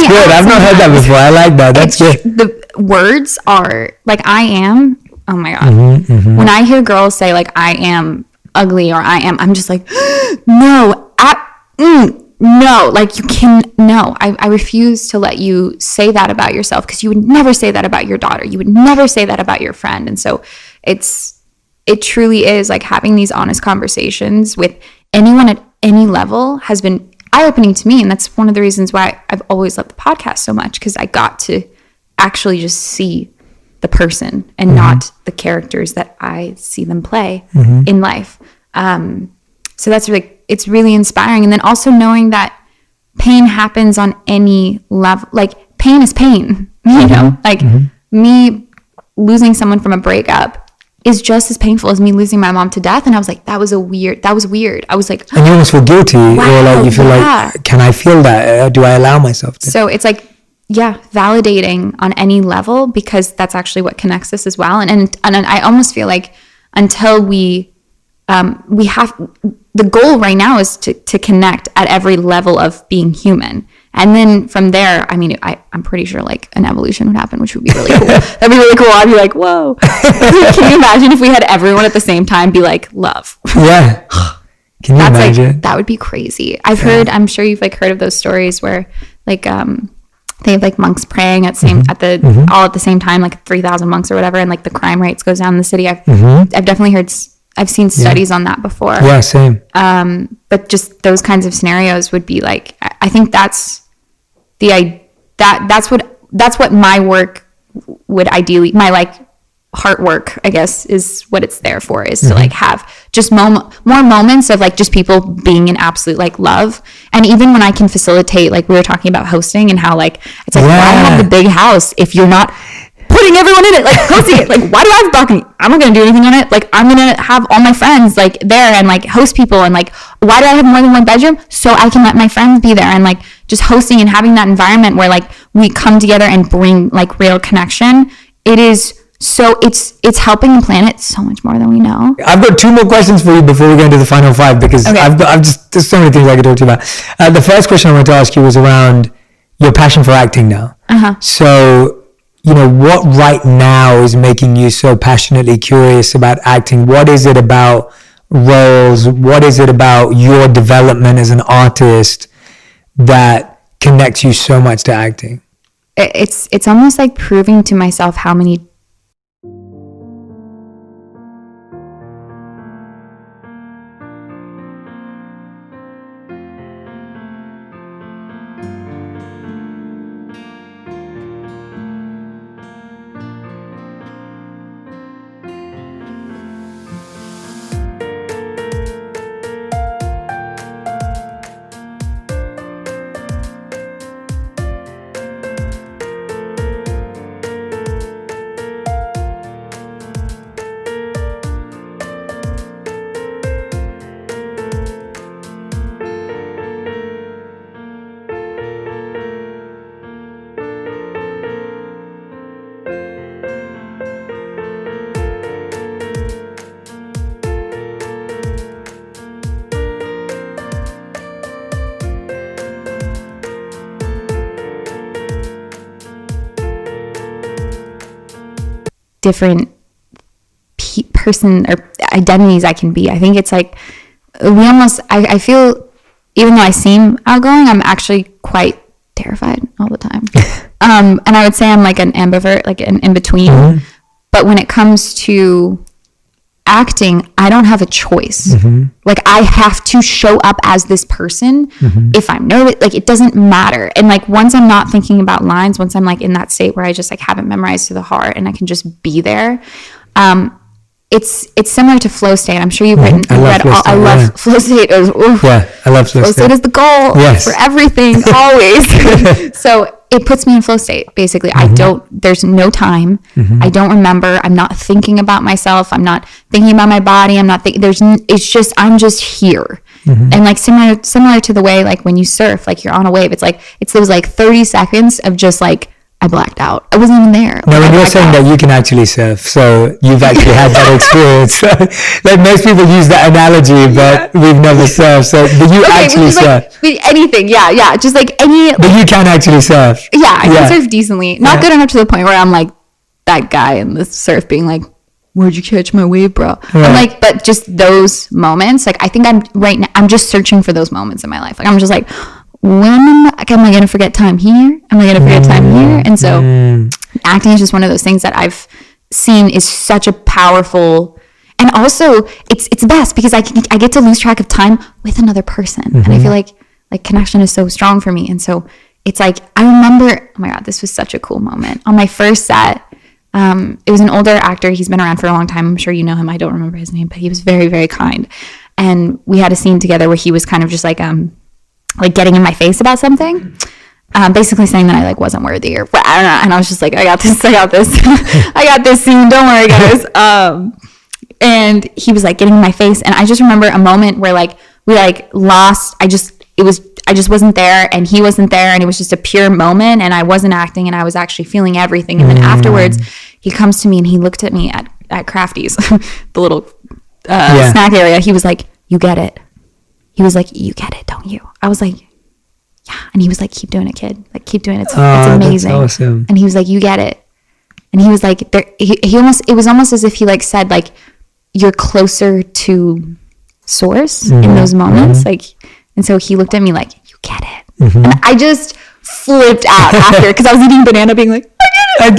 A: not heard that before. I like that. That's good.
B: The words are like, I am oh my God. When I hear girls say like, I am ugly or I'm just like, no, no, like you can, no, I refuse to let you say that about yourself, because you would never say that about your daughter. You would never say that about your friend. And so it truly is like having these honest conversations with anyone at any level has been eye-opening to me. And that's one of the reasons why I've always loved the podcast so much, because I got to actually just see the person and not the characters that I see them play in life. So that's really, it's really inspiring. And then also knowing that pain happens on any level. Like pain is pain, you know, like me losing someone from a breakup is just as painful as me losing my mom to death. And I was like, that was weird. I was like,
A: and you almost feel guilty, or like you feel like, can I feel that? Do I allow myself to?
B: So it's like, yeah, validating on any level, because that's actually what connects us as well. And I almost feel like until we have, the goal right now is to connect at every level of being human. And then from there, I mean, I'm pretty sure like an evolution would happen, which would be really cool. That'd be really cool. I'd be like, whoa. Can you imagine if we had everyone at the same time be like, love?
A: Yeah. Can you imagine?
B: Like, that would be crazy. I'm sure you've like heard of those stories where like, they have like monks praying all at the same time, like 3,000 monks or whatever. And like the crime rates goes down in the city. I've definitely heard, I've seen studies on that before.
A: Yeah, same.
B: But just those kinds of scenarios would be like, I think that's what my work would ideally, my like heart work, I guess, is what it's there for, is to like have just more moments of like just people being in absolute like love. And even when I can facilitate, like we were talking about hosting and how like, it's like, why have the big house if you're not putting everyone in it, like hosting it? Like, why do I have a balcony? I'm not gonna do anything on it. Like, I'm gonna have all my friends like there and like host people. And like, why do I have more than one bedroom? So I can let my friends be there. And like just hosting and having that environment where like we come together and bring like real connection. It is so, it's helping the planet so much more than we know.
A: I've got 2 more questions for you before we go into the final 5, because I've just, there's so many things I could talk to you about. The first question I wanted to ask you was around your passion for acting now. So, you know, what right now is making you so passionately curious about acting? What is it about roles? What is it about your development as an artist that connects you so much to acting?
B: It's almost like proving to myself how many different person or identities I can be. I think it's like I feel, even though I seem outgoing, I'm actually quite terrified all the time. And I would say I'm like an ambivert, like an in-between. But when it comes to acting, I don't have a choice. Like I have to show up as this person. If I'm nervous, like it doesn't matter. And like once I'm not thinking about lines, once I'm like in that state where I just like have it memorized to the heart and I can just be there, it's similar to flow state. I'm sure you've read I love flow state.
A: Yeah, I love flow state.
B: Flow state is the goal for everything, always. So it puts me in flow state, basically. There's no time. I don't remember. I'm not thinking about myself. I'm not thinking about my body. I'm just here. And like similar to the way, like when you surf, like you're on a wave, it's those like 30 seconds of just like, I blacked out. I wasn't even there.
A: No, when you're saying that you can actually surf, so you've actually had that experience. Like most people use that analogy, but we've never surfed. So, but you actually surf.
B: Like, anything, yeah, just like any.
A: But you can actually surf.
B: Yeah, I can surf decently. Not good enough to the point where I'm like that guy in the surf being like, where'd you catch my wave, bro? Right. I'm like, but just those moments, like, I think I'm just searching for those moments in my life. Like, I'm just like, when am I going to forget time here? Am I going to forget time here? And so acting is just one of those things that I've seen is such a powerful, and also it's best because I get to lose track of time with another person. And I feel like connection is so strong for me. And so it's like, I remember, oh my God, this was such a cool moment. On my first set, it was an older actor. He's been around for a long time. I'm sure you know him. I don't remember his name, but he was very, very kind. And we had a scene together where he was kind of just like getting in my face about something, basically saying that I like wasn't worthy or I don't know. And I was just like, I got this, I got this scene. Don't worry, guys. And he was like getting in my face. And I just remember a moment where like we like lost, I just wasn't there and he wasn't there. And it was just a pure moment. And I wasn't acting and I was actually feeling everything. And then afterwards he comes to me and he looked at me at Crafty's, the little snack area. He was like, you get it. He was like, you get it, don't you? I was like, yeah. And he was like, keep doing it, kid. Like, keep doing it. It's amazing. That's awesome. And he was like, you get it. And he was like, it was almost as if he like said, like, you're closer to source in those moments. Like, and so he looked at me like, you get it. And I just flipped out after, because I was eating banana being like, I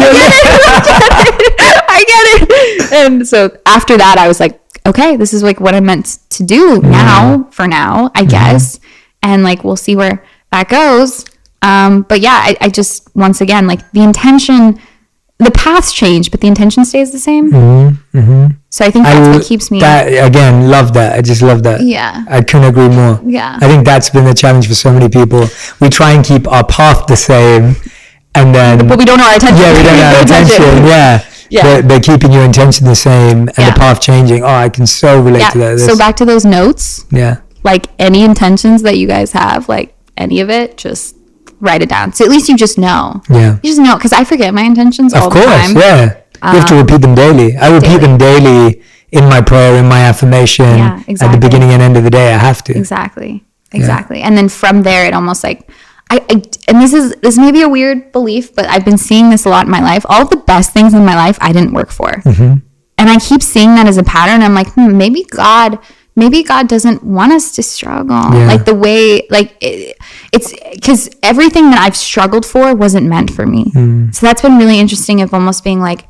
B: get it. And so after that, I was like, okay, this is like what I meant to do for now, I guess. And like, we'll see where that goes. But yeah, I just, once again, like the intention, the paths change, but the intention stays the same. So I think that's what keeps me.
A: Again, love that. I just love that.
B: Yeah.
A: I couldn't agree more.
B: Yeah.
A: I think that's been the challenge for so many people. We try and keep our path the same, and then.
B: But we don't know our intention.
A: Yeah, we don't know our intention. Yeah. Yeah. They're keeping your intention the same and the path changing. Oh, I can so relate to that.
B: So back to those notes.
A: Yeah.
B: Like any intentions that you guys have, like any of it, just write it down. So at least you just know.
A: Yeah.
B: You just know, because I forget my intentions all the time.
A: Of course, yeah. You have to repeat them daily. I repeat them daily in my prayer, in my affirmation. Yeah, exactly. At the beginning and end of the day, I have to.
B: Exactly. Yeah. And then from there, it almost like, and this may be a weird belief, but I've been seeing this a lot in my life. All of the best things in my life, I didn't work for. And I keep seeing that as a pattern. I'm like, maybe God doesn't want us to struggle. Like the way, like it's because everything that I've struggled for wasn't meant for me. So that's been really interesting, of almost being like,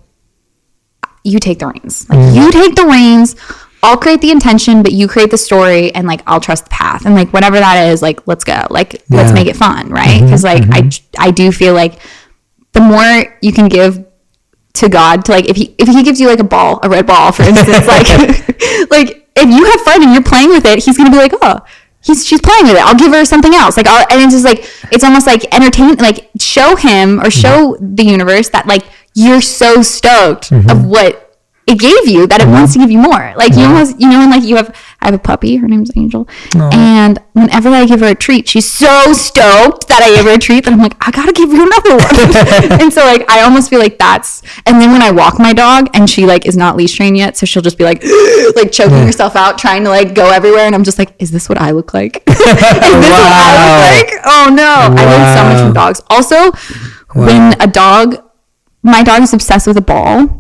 B: you take the reins. Like you take the reins. I'll create the intention, but you create the story, and like I'll trust the path, and like whatever that is, like let's go, like let's make it fun, right? Because like I do feel like the more you can give to God, to like if he gives you like a red ball, for instance, like like if you have fun and you're playing with it, he's gonna be like, oh, she's playing with it. I'll give her something else. Like and it's just like, it's almost like entertain, like show him or show the universe that like you're so stoked of what it gave you, that it wants to give you more. Like you almost, and like I have a puppy, her name's Angel. And whenever I give her a treat, she's so stoked that I gave her a treat that I'm like, I gotta give you another one. And so like, I almost feel like that's, and then when I walk my dog and she like is not leash trained yet, so she'll just be like choking herself out, trying to like go everywhere. And I'm just like, is this what I look like? Is this what I look like? Oh no. I learned so much from dogs. Also, when my dog is obsessed with a ball.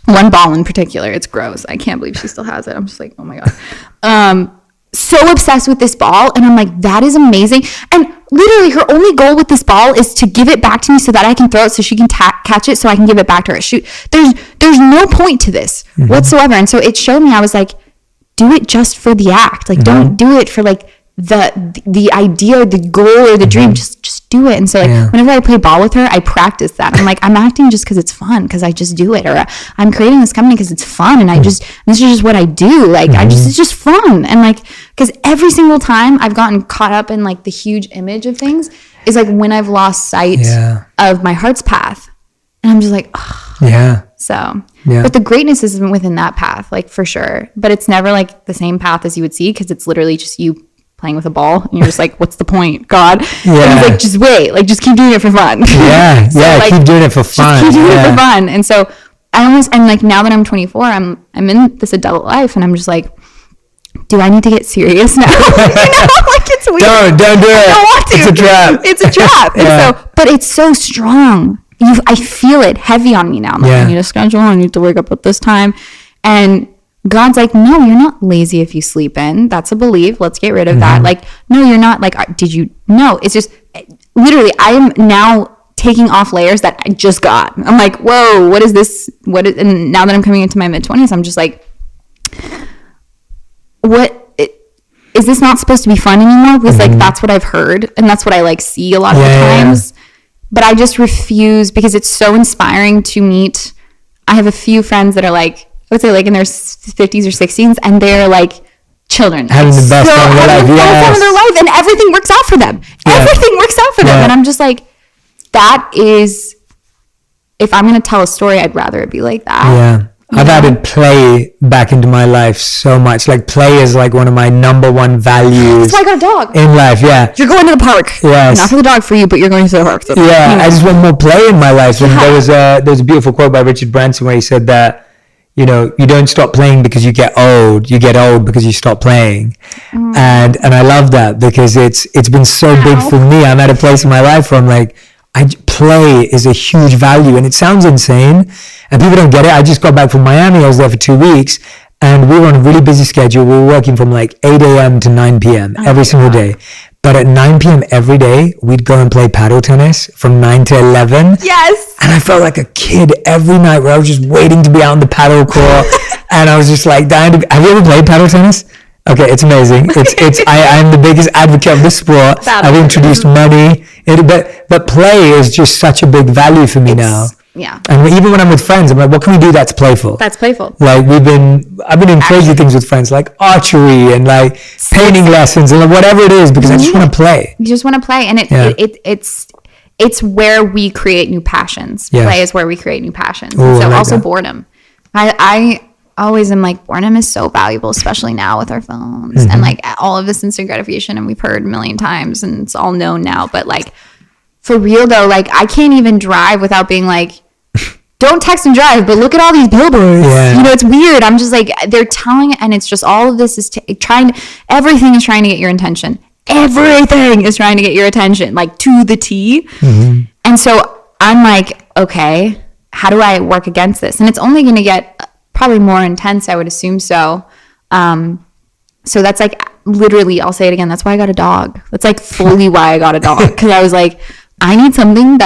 B: One ball in particular, it's gross. I can't believe she still has it. I'm just like, oh my God. So obsessed with this ball. And I'm like, that is amazing. And literally her only goal with this ball is to give it back to me so that I can throw it so she can catch it so I can give it back to her. Shoot. There's no point to this whatsoever. And so it showed me, I was like, do it just for the act. Like, don't do it for like the idea or the goal or the dream. Just do it. And so like whenever I play ball with her, I practice that. I'm like, I'm acting just because it's fun, because I just do it, or I'm creating this company because it's fun, and this is just what I do. Like it's just fun. And like, because every single time I've gotten caught up in like the huge image of things is like when I've lost sight of my heart's path, and I'm just like, oh. So but the greatness isn't within that path, like for sure, but it's never like the same path as you would see, because it's literally just you playing with a ball, and you're just like, what's the point, God? And he's like, just wait, like just keep doing it for fun. So, like,
A: keep doing it for fun.
B: Just keep doing it for fun. And so and like now that I'm 24, I'm in this adult life, and I'm just like, do I need to get serious now? Like it's weird.
A: Don't do it.
B: I don't want to.
A: It's a trap.
B: It's a trap. And so, but it's so strong. I feel it heavy on me now. I'm like, I need a schedule. I need to wake up at this time. And God's like, no, you're not lazy if you sleep in. That's a belief. Let's get rid of that. Like, no, you're not. Like, did you? No, it's just literally, I am now taking off layers that I just got. I'm like, whoa, what is this? And now that I'm coming into my mid-20s, I'm just like, is this not supposed to be fun anymore? Because like, that's what I've heard. And that's what I like see a lot of the times. But I just refuse, because it's so inspiring to meet. I have a few friends that are like, I would say like in their 50s or 60s, and they're like children.
A: Having the best time of their life.
B: Time of their life, and everything works out for them. Everything works out for them. And I'm just like, that is, if I'm going to tell a story, I'd rather it be like that.
A: Yeah. I've added play back into my life so much. Like, play is like one of my number one values.
B: That's why I got a dog.
A: In life, yeah.
B: You're going to the park.
A: Yes.
B: Not for the dog, for you, but you're going to the park.
A: Yeah, I just want more play in my life. And there was a beautiful quote by Richard Branson where he said that, you know, you don't stop playing because you get old. You get old because you stop playing. And I love that, because it's been so big for me. I'm at a place in my life where I'm like, play is a huge value, and it sounds insane and people don't get it. I just got back from Miami. I was there for 2 weeks, and we were on a really busy schedule. We were working from like 8 a.m. to 9 p.m. every single day. But at 9 p.m. every day, we'd go and play paddle tennis from 9 to 11.
B: Yes.
A: And I felt like a kid every night, where I was just waiting to be out on the paddle court. And I was just like dying to. Have you ever played paddle tennis? Okay, it's amazing. I'm the biggest advocate of the sport. I've introduced money. But play is just such a big value for me now.
B: Yeah.
A: And even when I'm with friends, I'm like, what can we do that's playful? Like, I've been in crazy things with friends, like archery and like painting lessons and whatever it is, because I just want to play.
B: You just want to play. And it's where we create new passions.
A: Yeah.
B: Play is where we create new passions.
A: Ooh,
B: so
A: like
B: also
A: that.
B: Boredom. I always am like, boredom is so valuable, especially now with our phones and like all of this instant gratification, and we've heard a million times and it's all known now. But like, for real though, like I can't even drive without being like, don't text and drive, but look at all these billboards. Yeah. You know, it's weird. I'm just like, they're telling, and it's just all of this is everything is trying to get your attention. Everything is trying to get your attention, like to the T. And so I'm like, okay, how do I work against this? And it's only going to get probably more intense, I would assume so. So that's like, literally, I'll say it again, that's why I got a dog. That's like fully why I got a dog. Because I was like, I need something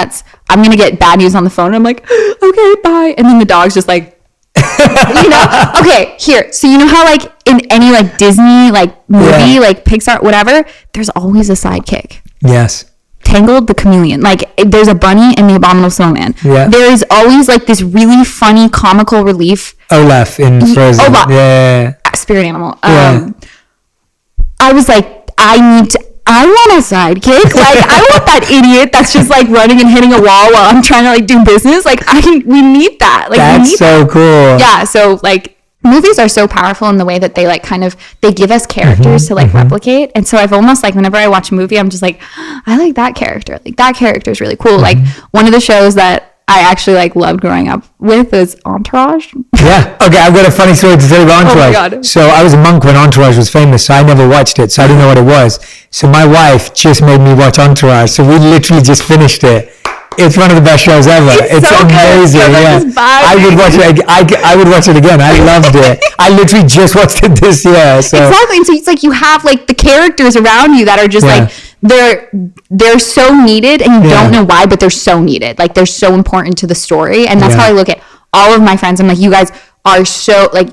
B: I'm going to get bad news on the phone. I'm like, okay, bye. And then the dog's just like, you know, okay, here. So you know how like in any like Disney, like movie, like Pixar, whatever, there's always a sidekick.
A: Yes.
B: Tangled, the chameleon. Like there's a bunny and the abominable snowman. Yeah. There is always like this really funny comical relief.
A: Olaf in Frozen.
B: Olaf.
A: Yeah.
B: Spirit animal. I was like, I want a sidekick. Like I want that idiot that's just like running and hitting a wall while I'm trying to like do business. Like we need that. Like
A: that's so cool.
B: Yeah. So like movies are so powerful in the way that they like they give us characters to like replicate. And so I've almost like, whenever I watch a movie, I'm just like, I like that character. Like that character is really cool. Like one of the shows that I actually like loved growing up with is Entourage. Yeah.
A: Okay, I've got a funny story to tell you about Entourage.
B: Oh my God.
A: So I was a monk when Entourage was famous, so I never watched it, so I didn't know what it was. So my wife just made me watch Entourage, so we literally just finished it. It's one of the best shows ever. It's so amazing. Yeah. I would watch it. I would watch it again. I loved it. I literally just watched it this year. So.
B: Exactly. And so it's like you have like the characters around you that are just like they're so needed, and you don't know why, but they're so needed. Like they're so important to the story, and that's how I look at all of my friends. I'm like, you guys are so like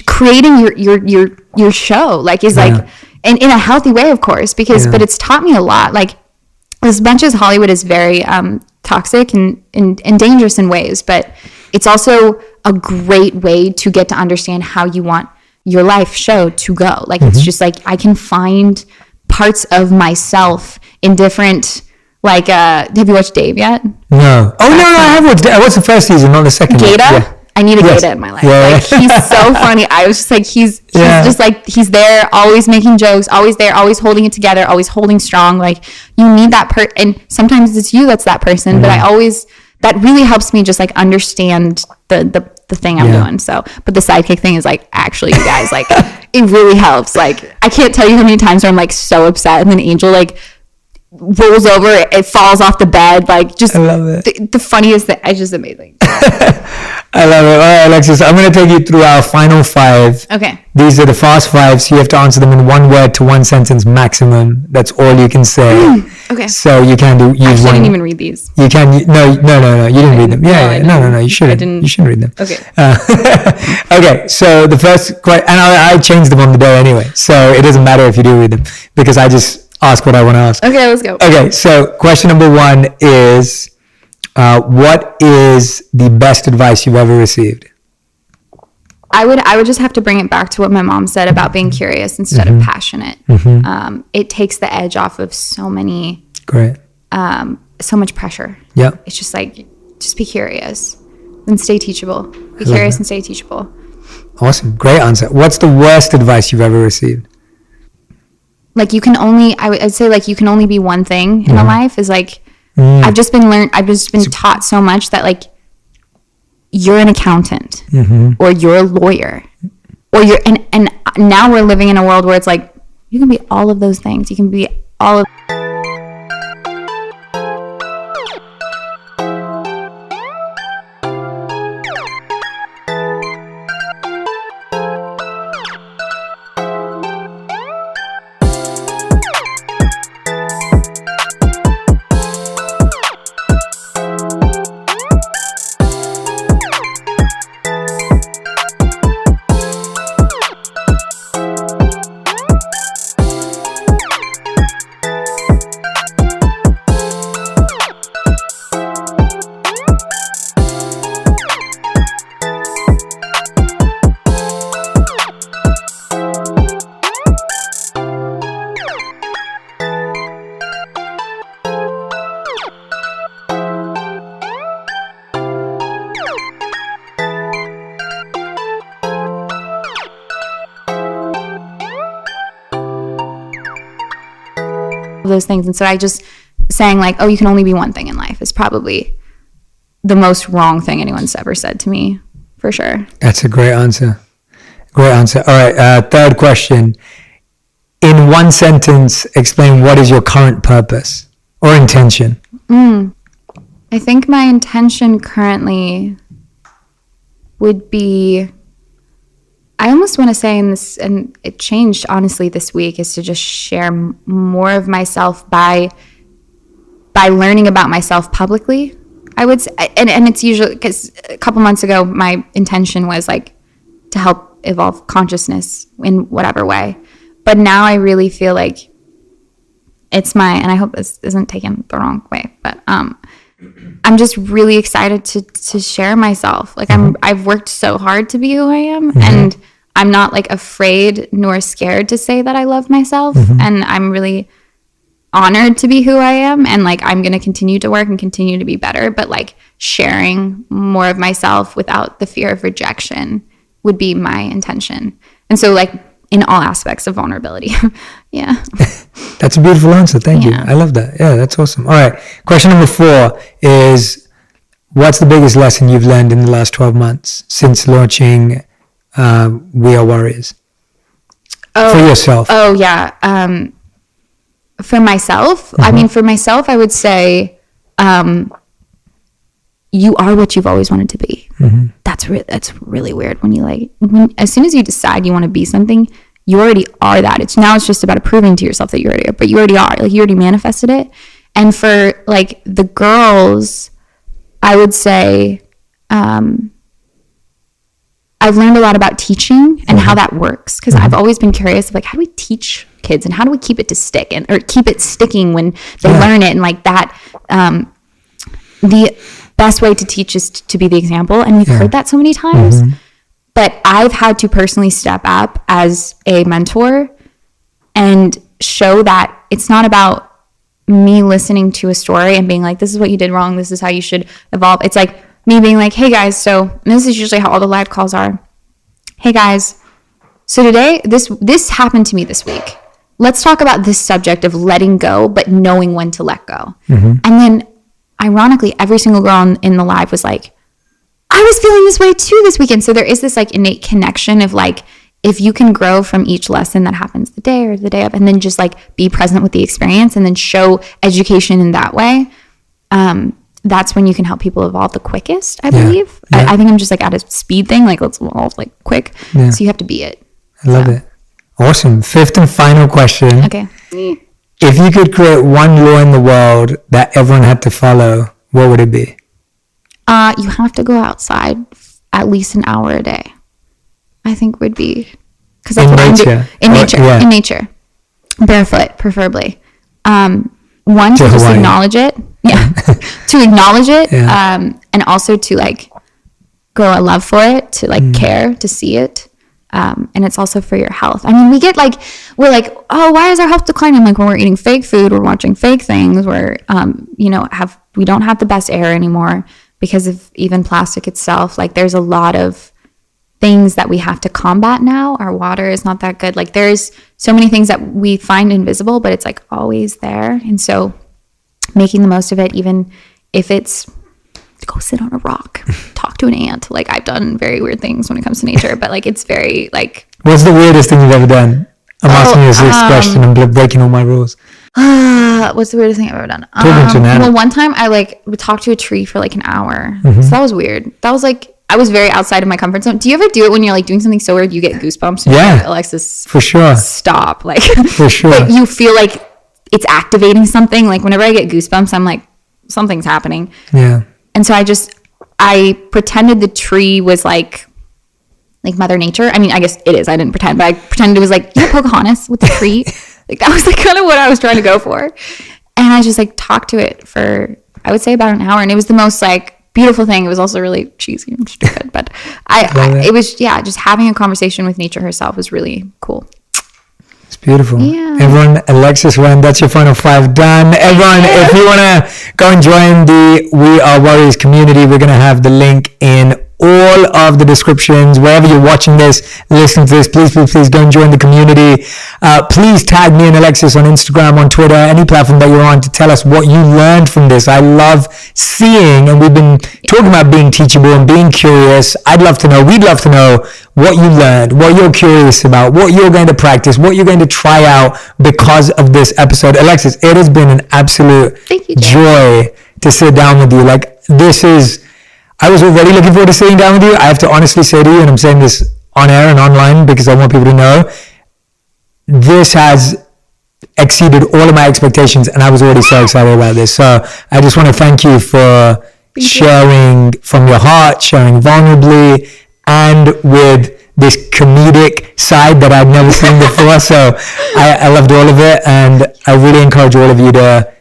B: creating your show. Like is like in a healthy way, of course, because but it's taught me a lot. Like, as much as Hollywood is very toxic and dangerous in ways, but it's also a great way to get to understand how you want your life show to go. Like, it's just like, I can find parts of myself in different, like, have you watched Dave yet?
A: No. Oh, no, I have watched it. I watched the first season, not the second.
B: Gata? Yeah. I need a Gata in my life. Yeah. Like, he's so funny. I was just like, he's just like, he's there, always making jokes, always there, always holding it together, always holding strong. Like, you need that and sometimes it's you that's that person, but that really helps me just like understand the thing I'm doing. So, but the sidekick thing is like, actually, you guys, like, it really helps. Like, I can't tell you how many times where I'm like so upset, and then Angel like rolls over, it falls off the bed. Like, just
A: I love it.
B: The funniest thing. It's just amazing.
A: I love it. All right, Alexis, I'm going to take you through our final 5.
B: Okay.
A: These are the fast 5s. You have to answer them in 1 word to 1 sentence maximum. That's all you can say.
B: Okay.
A: So you can use one.
B: I didn't even read these.
A: You can, no. You didn't read them. Yeah, no. You shouldn't. You shouldn't read them.
B: Okay.
A: Okay. So the first question, and I changed them on the day anyway. So it doesn't matter if you do read them because I just ask what I want to ask.
B: Okay, let's go.
A: Okay. So question number 1 is, what is the best advice you've ever received?
B: I would just have to bring it back to what my mom said about being curious instead of passionate. It takes the edge off of so many, so much pressure.
A: Yeah.
B: It's just like, just be curious and stay teachable. Be curious and stay teachable.
A: Awesome. Great answer. What's the worst advice you've ever received?
B: Like, you can only, I'd say, like, you can only be one thing in a life. Is like, I've just been taught so much that, like, you're an accountant or you're a lawyer or you're, and now we're living in a world where it's like, you can be all of those things. You can be all of those things. And so I just saying, like, oh, you can only be one thing in life is probably the most wrong thing anyone's ever said to me, for sure. That's
A: a great answer. Great answer. All right. Third question. In 1 sentence, explain what is your current purpose or intention?
B: I think my intention currently would be, I almost want to say in this, and it changed honestly this week, is to just share more of myself by learning about myself publicly. I would say, and it's usually because a couple months ago, my intention was like to help evolve consciousness in whatever way. But now I really feel like it's my, and I hope this isn't taken the wrong way, but I'm just really excited to share myself. Like I've worked so hard to be who I am, and I'm not like afraid nor scared to say that I love myself, and I'm really honored to be who I am, and like I'm going to continue to work and continue to be better, but like sharing more of myself without the fear of rejection would be my intention. And so like in all aspects of vulnerability. Yeah.
A: That's a beautiful answer. Thank you. I love that. Yeah, that's awesome. All right. Question number 4 is, what's the biggest lesson you've learned in the last 12 months since launching We Are Warriors? For yourself.
B: Oh, yeah. For myself, I mean, for myself, I would say you are what you've always wanted to be. That's really weird when you as soon as you decide you want to be something, you already are that. It's just about proving to yourself that you already are, but you already are. Like, you already manifested it. And for like the girls, I would say I've learned a lot about teaching and how that works, because I've always been curious of like, how do we teach kids and how do we keep it to stick or keep it sticking when they learn it, and like that the best way to teach is to be the example, and we've heard that so many times. But I've had to personally step up as a mentor and show that it's not about me listening to a story and being like, this is what you did wrong, this is how you should evolve. It's like me being like, hey guys, so, and this is usually how all the live calls are. Hey guys, so today, this happened to me this week. Let's talk about this subject of letting go, but knowing when to let go. And then ironically, every single girl in the live was like, I was feeling this way too this weekend. So there is this like innate connection of like, if you can grow from each lesson that happens the day or the day of, and then just like be present with the experience and then show education in that way, that's when you can help people evolve the quickest, I believe.
A: Yeah.
B: I think I'm just like at a speed thing, like let's evolve like quick.
A: Yeah.
B: So you have to be it.
A: I love it. Awesome. Fifth and final question.
B: Okay.
A: If you could create one law in the world that everyone had to follow, what would it be?
B: You have to go outside at least an hour a day. I think would be, because that's what I'm doing. In nature, barefoot, preferably. One, to just acknowledge it. Yeah. To acknowledge it. Yeah. And also to like grow a love for it, to like care, to see it. And it's also for your health. I mean, we're like, oh, why is our health declining? Like when we're eating fake food, we're watching fake things, we're, we don't have the best air anymore because of even plastic itself. Like there's a lot of things that we have to combat now. Our water is not that good. Like there's so many things that we find invisible, but it's like always there. And so making the most of it, even if it's go sit on a rock, talk to an ant. Like I've done very weird things when it comes to nature, but like it's very like.
A: What's the weirdest thing you've ever done? I'm asking you this question. I'm breaking all my rules.
B: What's the weirdest thing I've ever done? Well, one time I would talk to a tree for like an hour. So that was weird. That was like, I was very outside of my comfort zone. Do you ever do it when you're like doing something so weird you get goosebumps? And
A: yeah,
B: like, Alexis,
A: for sure.
B: Stop, like
A: for sure.
B: But you feel like it's activating something. Like whenever I get goosebumps, I'm like something's happening.
A: Yeah.
B: And so I pretended the tree was like Mother Nature. I mean, I guess it is. I didn't pretend, but I pretended it was like Pocahontas with the tree. Like that was like kind of what I was trying to go for. And I just like talked to it for, I would say about an hour, and it was the most like beautiful thing. It was also really cheesy and stupid, but it was, just having a conversation with nature herself was really cool.
A: It's beautiful.
B: Yeah.
A: Everyone, Alexis Ren, that's your final 5 done. Everyone, if you want to go and join the We Are Warriors community, we're going to have the link in all of the descriptions. Wherever you're watching this, listening to this, please go and join the community. Please tag me and Alexis on Instagram, on Twitter, any platform that you're on, to tell us what you learned from this. I love seeing, and we've been talking about being teachable and being curious. We'd love to know what you learned, what you're curious about, what you're going to practice, what you're going to try out because of this episode. Alexis, it has been an absolute joy to sit down with you. Like I was already looking forward to sitting down with you. I have to honestly say to you, and I'm saying this on air and online because I want people to know, this has exceeded all of my expectations, and I was already so excited about this. So I just want to thank you for sharing from your heart, sharing vulnerably, and with this comedic side that I've never seen before. So I loved all of it, and I really encourage all of you to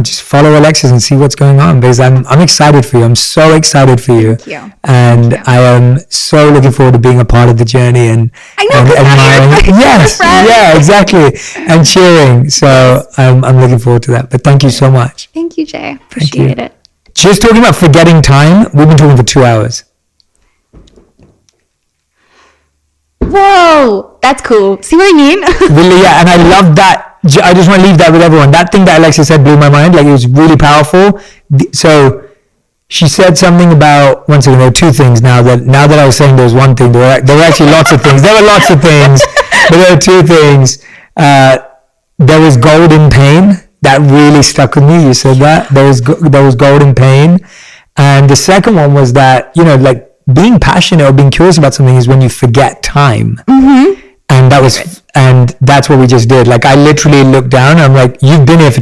A: just follow Alexis and see what's going on, because I'm excited for you. I'm so excited for you.
B: Thank you.
A: And I am so looking forward to being a part of the journey and admiring. Yes, yeah, exactly. And cheering. So I'm looking forward to that. But thank you so much.
B: Thank you, Jay. Appreciate it.
A: Just talking about forgetting time, we've been talking for 2 hours.
B: Whoa, that's cool. See what I mean?
A: Really, yeah. And I love that. I just want to leave that with everyone. That thing that Alexis said blew my mind. Like, it was really powerful. So she said something about, once again, there are 2 things now that I was saying there was one thing. There were actually lots of things. There were lots of things, but there were 2 things. There was golden pain. That really stuck with me. You said that. There was golden pain. And the second one was that, like, being passionate or being curious about something is when you forget time. Mm-hmm. And that's what we just did. Like, I literally looked down and I'm like, you've been here for